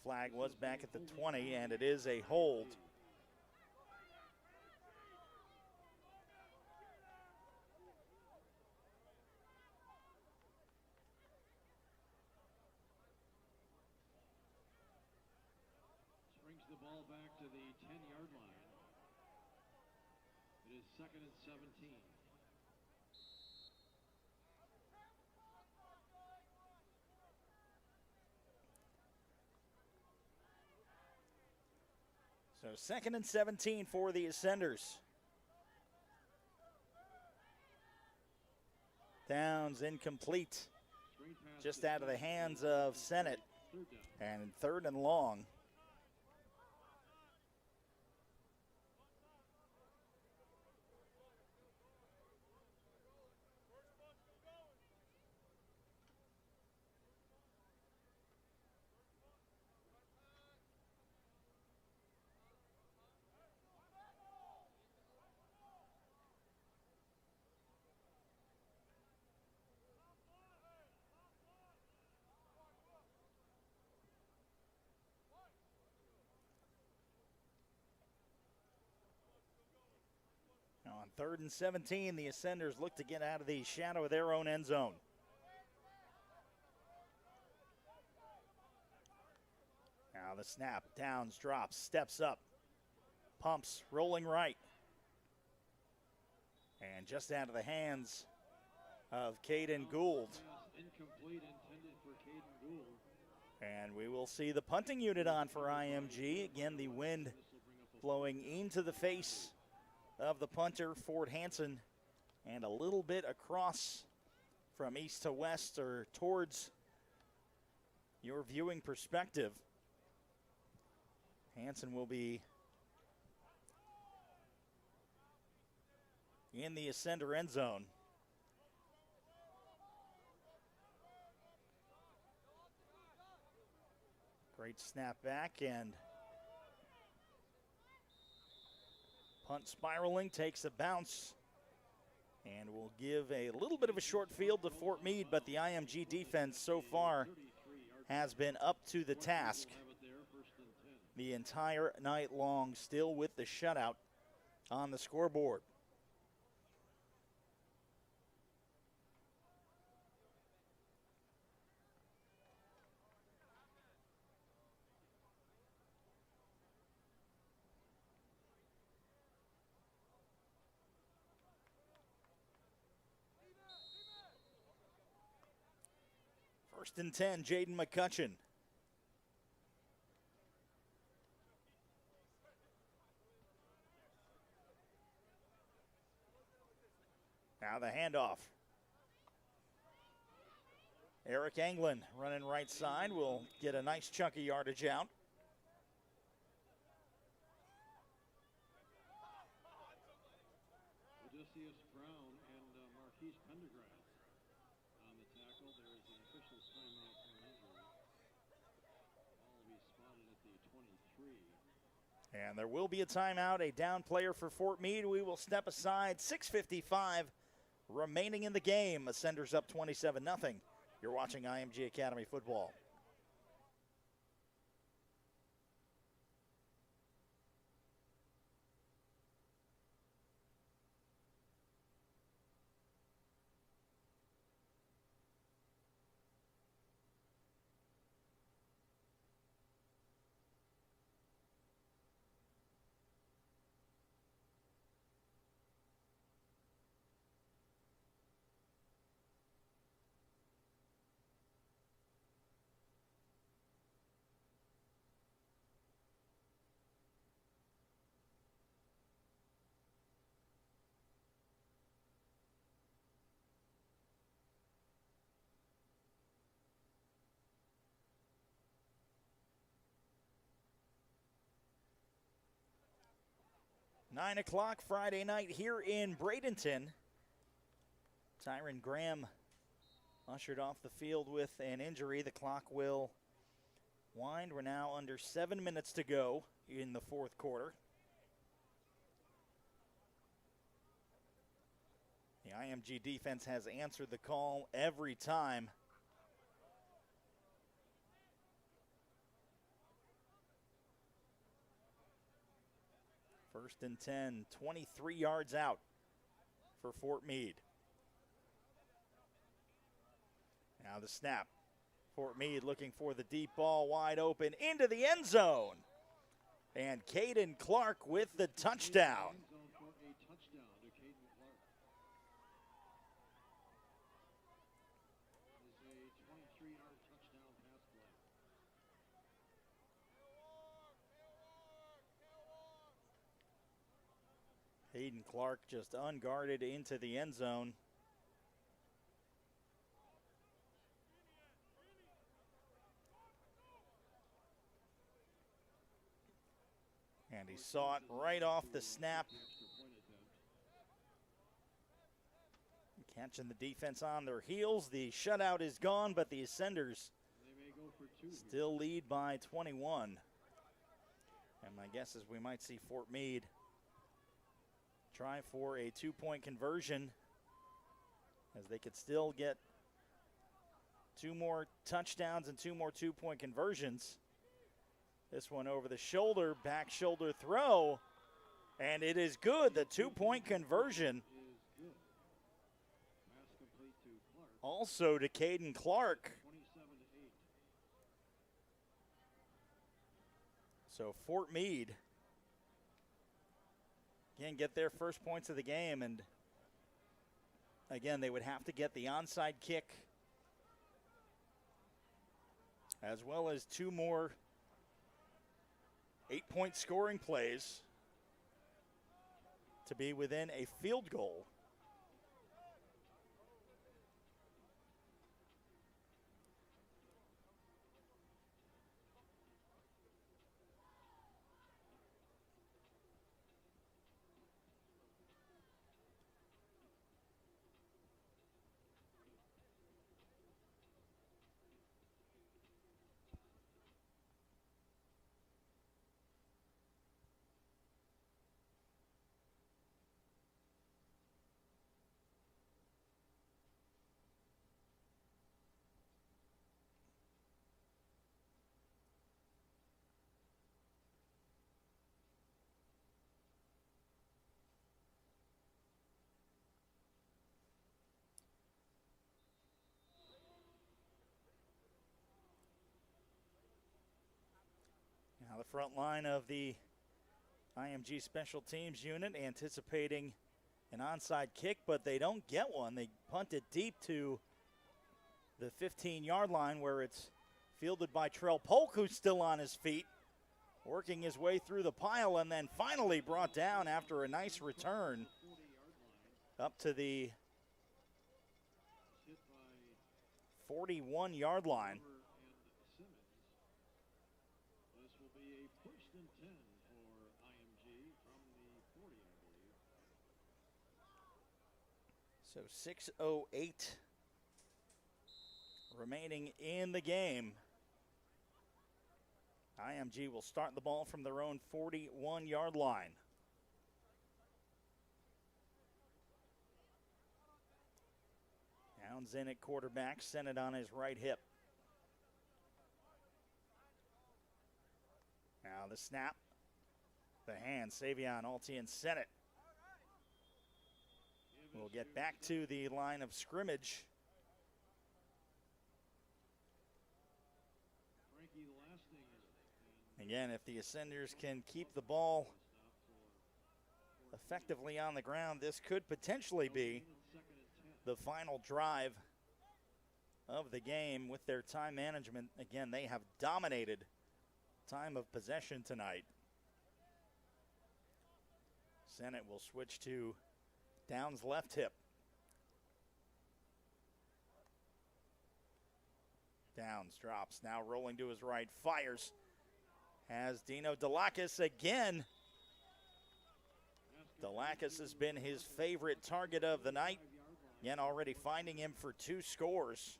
Flag was back at the 20, and it is a hold. The ball back to the 10-yard line. It is 2nd and 17. So 2nd and 17 for the Ascenders. Downs incomplete. Just out of the hands of Sennett. And 3rd and long. On 3rd and 17, the Ascenders look to get out of the shadow of their own end zone. Now the snap, Downs drops, steps up, pumps, rolling right. And just out of the hands of Caden Gould. Incomplete, intended for Caden Gould. And we will see the punting unit on for IMG. Again, the wind blowing into the face of the punter, Ford Hansen, and a little bit across from east to west or towards your viewing perspective. Hansen will be in the Ascender end zone. Great snap back, and punt spiraling, takes a bounce, and will give a little bit of a short field to Fort Meade, but the IMG defense so far has been up to the task the entire night long, still with the shutout on the scoreboard. First and 10, Jaden McCutcheon. Now the handoff. Eric Anglin running right side will get a nice chunk of yardage out. Odysseus Brown and Marquise Pendergrass on the tackle. There is an official timeout for an injury. Ball will be spotted at the 23. And there will be a timeout, a down player for Fort Meade. We will step aside. 6:55 remaining in the game. Ascenders up 27-0. You're watching IMG Academy football. Nine o'clock Friday night here in Bradenton. Tyron Graham ushered off the field with an injury. The clock will wind. We're now under 7 minutes to go in the fourth quarter. The IMG defense has answered the call every time. First and 10, 23 yards out for Fort Meade. Now the snap. Fort Meade looking for the deep ball, wide open into the end zone. And Caden Clark with the touchdown. Caden Clark just unguarded into the end zone. And he saw it right off the snap. Catching the defense on their heels. The shutout is gone, but the Ascenders still lead by 21. And my guess is we might see Fort Meade try for a two-point conversion, as they could still get two more touchdowns and two more two-point conversions. This one over the shoulder, back shoulder throw, and it is good. The two-point conversion also to Caden Clark. So Fort Meade again get their first points of the game, and again, they would have to get the onside kick as well as 2 more 8-point scoring plays to be within a field goal. Now the front line of the IMG special teams unit anticipating an onside kick, but they don't get one. They punt it deep to the 15-yard line where it's fielded by Trell Polk, who's still on his feet, working his way through the pile, and then finally brought down after a nice return up to the 41-yard line. So 6:08 remaining in the game. IMG will start the ball from their own 41-yard line. Downs in at quarterback, Sennett on his right hip. Now the snap, the hand, Savion, Alti, and Sennett. We'll get back to the line of scrimmage. Again, if the Ascenders can keep the ball effectively on the ground, this could potentially be the final drive of the game with their time management. Again, they have dominated time of possession tonight. Sennett will switch to Downs' left hip. Downs drops, now rolling to his right, fires. Has Dino Delacus again. Delacus has been his favorite target of the night. Again, already finding him for 2 scores.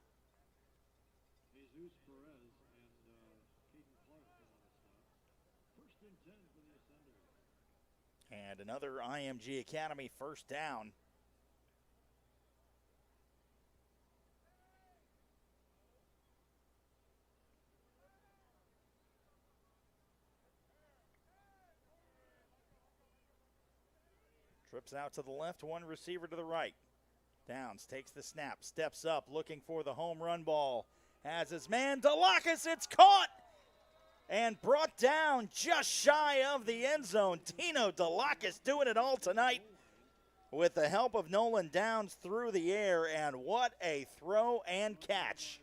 And another IMG Academy first down. Trips out to the left, 1 receiver to the right. Downs takes the snap, steps up, looking for the home run ball. Has his man, Delacus, it's caught! And brought down just shy of the end zone. Dino Delacus doing it all tonight with the help of Nolan Downs through the air, and what a throw and catch.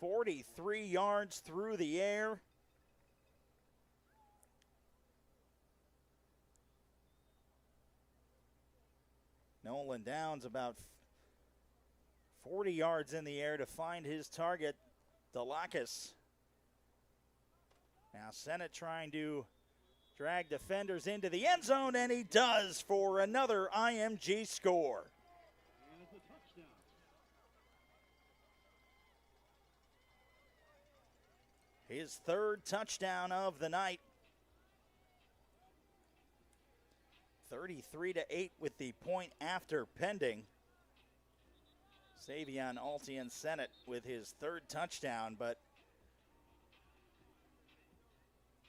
43 yards through the air. Nolan Downs about 40 yards in the air to find his target, Delacus. Now Sennett trying to drag defenders into the end zone, and he does for another IMG score. His 3rd touchdown of the night. 33-8 with the point after pending. Savion, Alti, and Sennett with his 3rd touchdown, but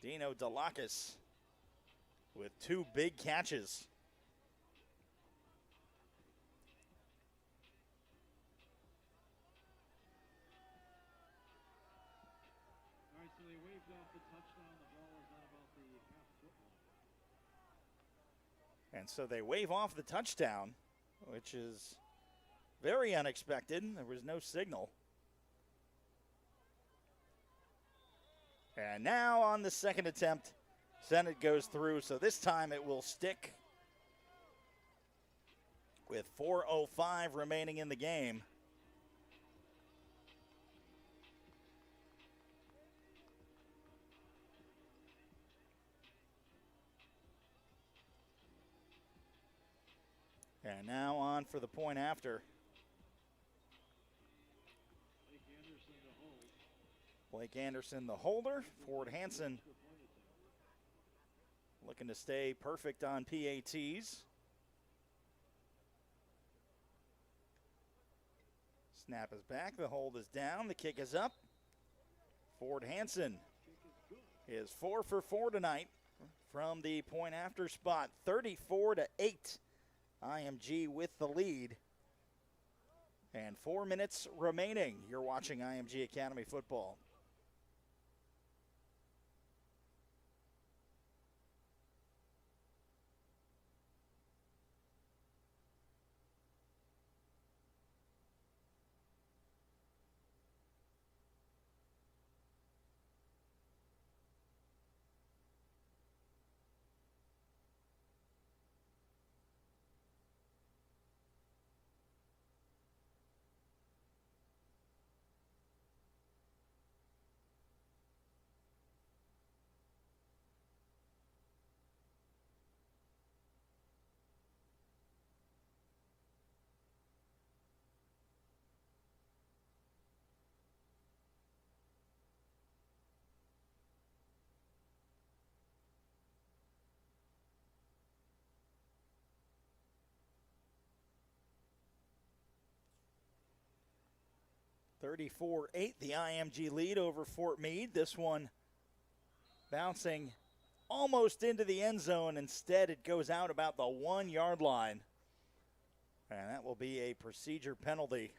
Dino Delacus with 2 big catches. All right, so they waved off the touchdown. The ball is at about the half-foot line. And so they wave off the touchdown, which is very unexpected. There was no signal. And now on the second attempt, Senate goes through, so this time it will stick with 4:05 remaining in the game. And now on for the point after. Blake Anderson, the holder. Ford Hansen looking to stay perfect on PATs. Snap is back. The hold is down. The kick is up. Ford Hansen is 4 for 4 tonight from the point after spot. 34-8. IMG with the lead. And 4 minutes remaining. You're watching IMG Academy football. (34-8) the IMG lead over Fort Meade. This one bouncing almost into the end zone. Instead, it goes out about the 1 yard line. And that will be a procedure penalty.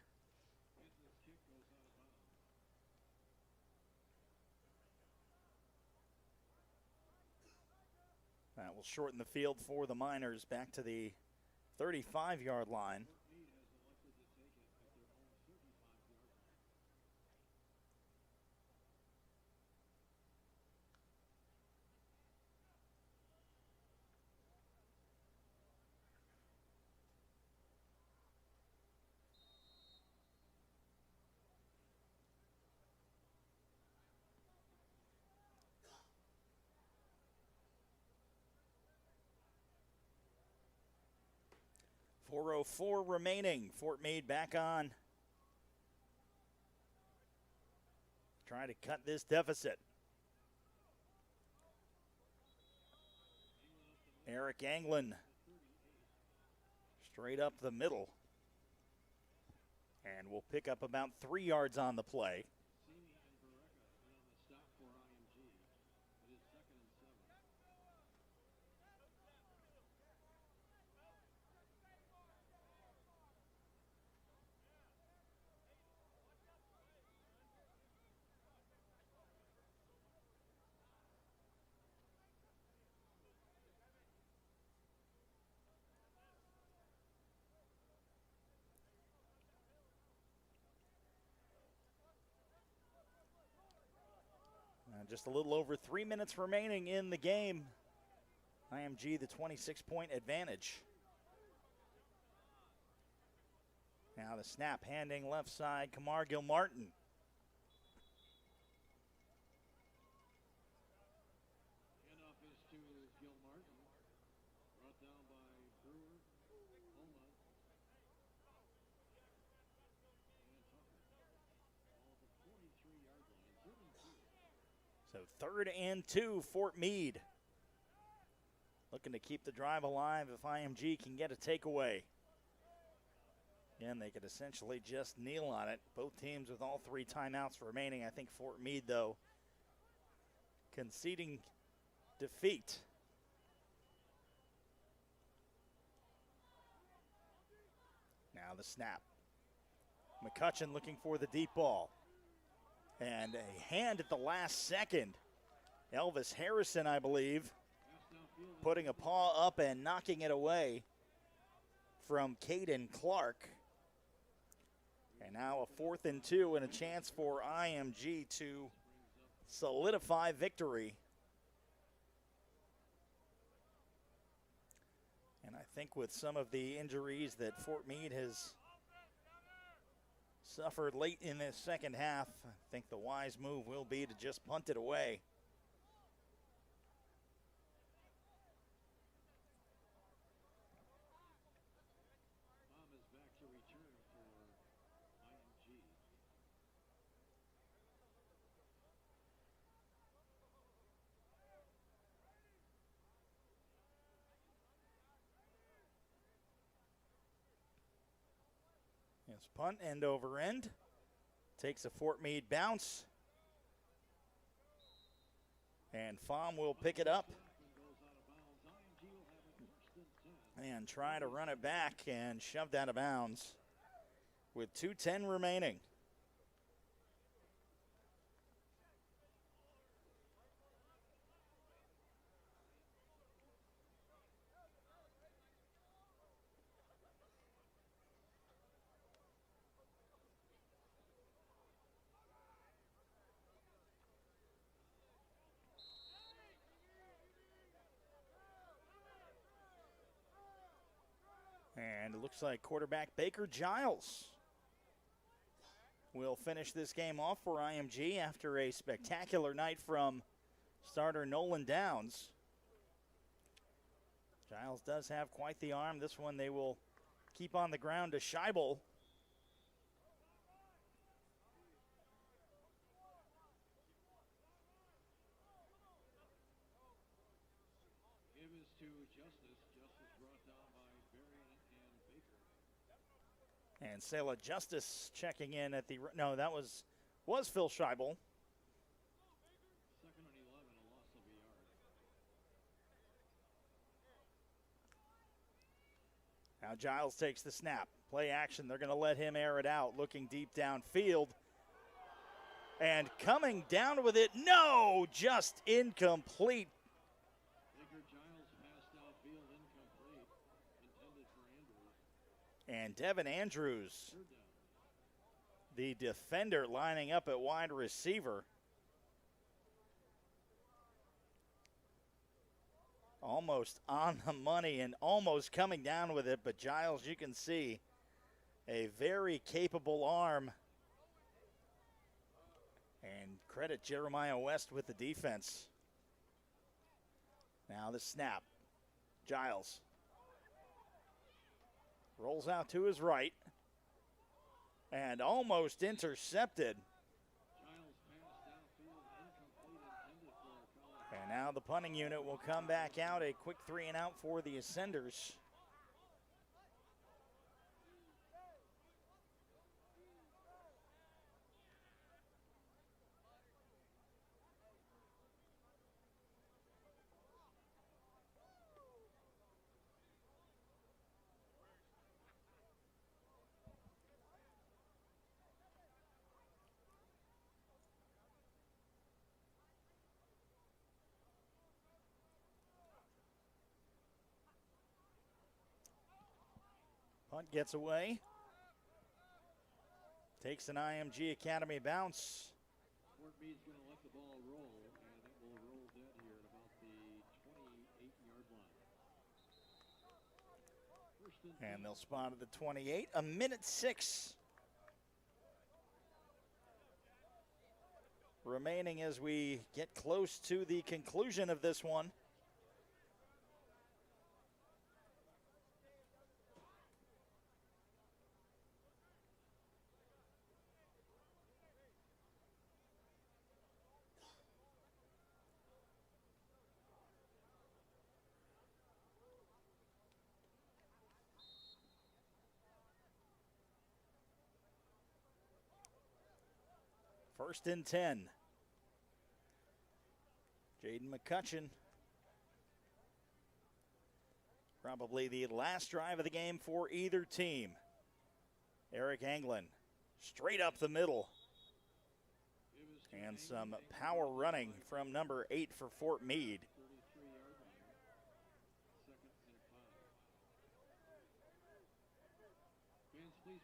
That will shorten the field for the Miners back to the 35 yard line. 4:04 remaining. Fort Meade back on. Trying to cut this deficit. Eric Anglin straight up the middle. And will pick up about 3 yards on the play. Just a little over 3 minutes remaining in the game. IMG the 26-point advantage. Now the snap handing left side, Kamar Gilmartin. Handoff is to Gilmartin. Brought down by Brewer, Homa, and Tucker. All the 43-yard line, 3 and 2. So 3rd and 2, Fort Meade. Looking to keep the drive alive if IMG can get a takeaway. Again, they could essentially just kneel on it. Both teams with all 3 timeouts remaining. I think Fort Meade, though, conceding defeat. Now the snap. McCutcheon looking for the deep ball. And a hand at the last second. Elvis Harrison, I believe, putting a paw up and knocking it away from Caden Clark. And now a 4th and 2 and a chance for IMG to solidify victory. And I think with some of the injuries that Fort Meade has suffered late in this second half, I think the wise move will be to just punt it away. It's punt end over end. Takes a Fort Meade bounce. And Pham will pick it up and try to run it back and shove that out of bounds with 2:10 remaining. And it looks like quarterback Baker Giles will finish this game off for IMG after a spectacular night from starter Nolan Downs. Giles does have quite the arm. This one they will keep on the ground to Scheibel. And Selah Justice checking in at the, no, that was Phil Scheibel. 2nd and 11, a loss of a yard. Now Giles takes the snap. Play action, they're gonna let him air it out, looking deep downfield. And coming down with it, no, just incomplete. Baker Giles passed outfield, incomplete, intended for Andrews. And Devin Andrews, the defender, lining up at wide receiver. Almost on the money and almost coming down with it, but Giles, you can see, a very capable arm. And credit Jeremiah West with the defense. Now the snap. Giles rolls out to his right and almost intercepted. And now the punting unit will come back out. A quick 3 and out for the Ascenders. Punt gets away. Takes an IMG Academy bounce. Fort Meade's going to let the ball roll, and it will roll dead here at about the 28-yard line. And they'll spot at the 28. 1:06 remaining as we get close to the conclusion of this one. First and 10. Jaden McCutcheon. Probably the last drive of the game for either team. Eric Anglin straight up the middle. And some power running from number 8 for Fort Meade.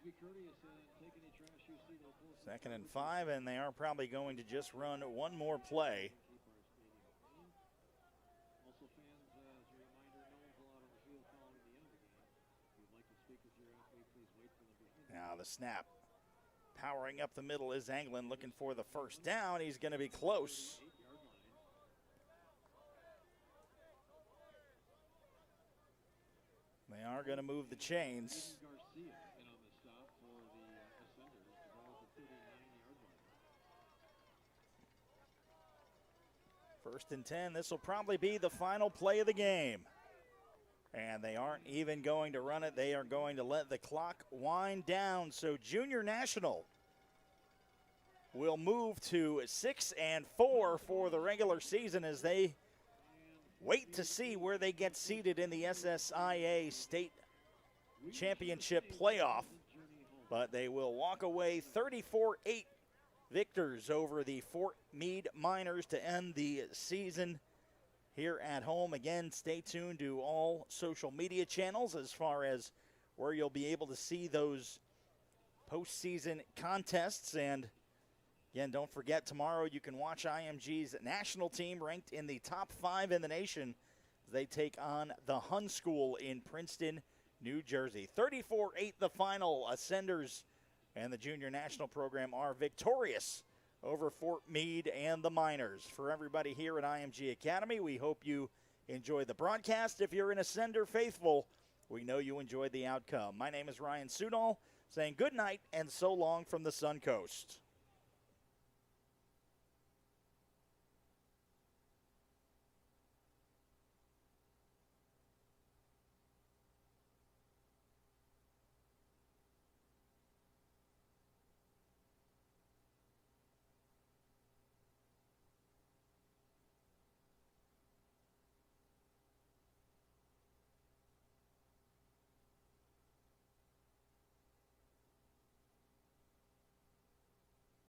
be courteous and take any trash you see to the post. 2nd and 5, and they are probably going to just run one more play. Also, fans, as a reminder, no one's allowed on the field following the end of the game. If you'd like to speak with your athlete, please wait for them behind you. Now the snap. Powering up the middle is Anglin looking for the first down. He's going to be close. They are going to move the chains. Garcia in on the stop for the Ascenders. The ball at the 39-yard line. 1st and 10. This will probably be the final play of the game. And they aren't even going to run it. They are going to let the clock wind down. So Junior National will move to 6-4 for the regular season as they wait to see where they get seated in the SSIA State Championship playoff. But they will walk away 34-8 victors over the Fort Meade Miners to end the season here at home. Again, stay tuned to all social media channels as far as where you'll be able to see those postseason contests. And again, don't forget, tomorrow you can watch IMG's national team ranked in the top 5 in the nation as they take on the Hun School in Princeton, New Jersey. 34-8 the final. Ascenders and the junior national program are victorious over Fort Meade and the Miners. For everybody here at IMG Academy, we hope you enjoyed the broadcast. If you're an Ascender faithful, we know you enjoyed the outcome. My name is Ryan Sudol, saying good night and so long from the Sun Coast.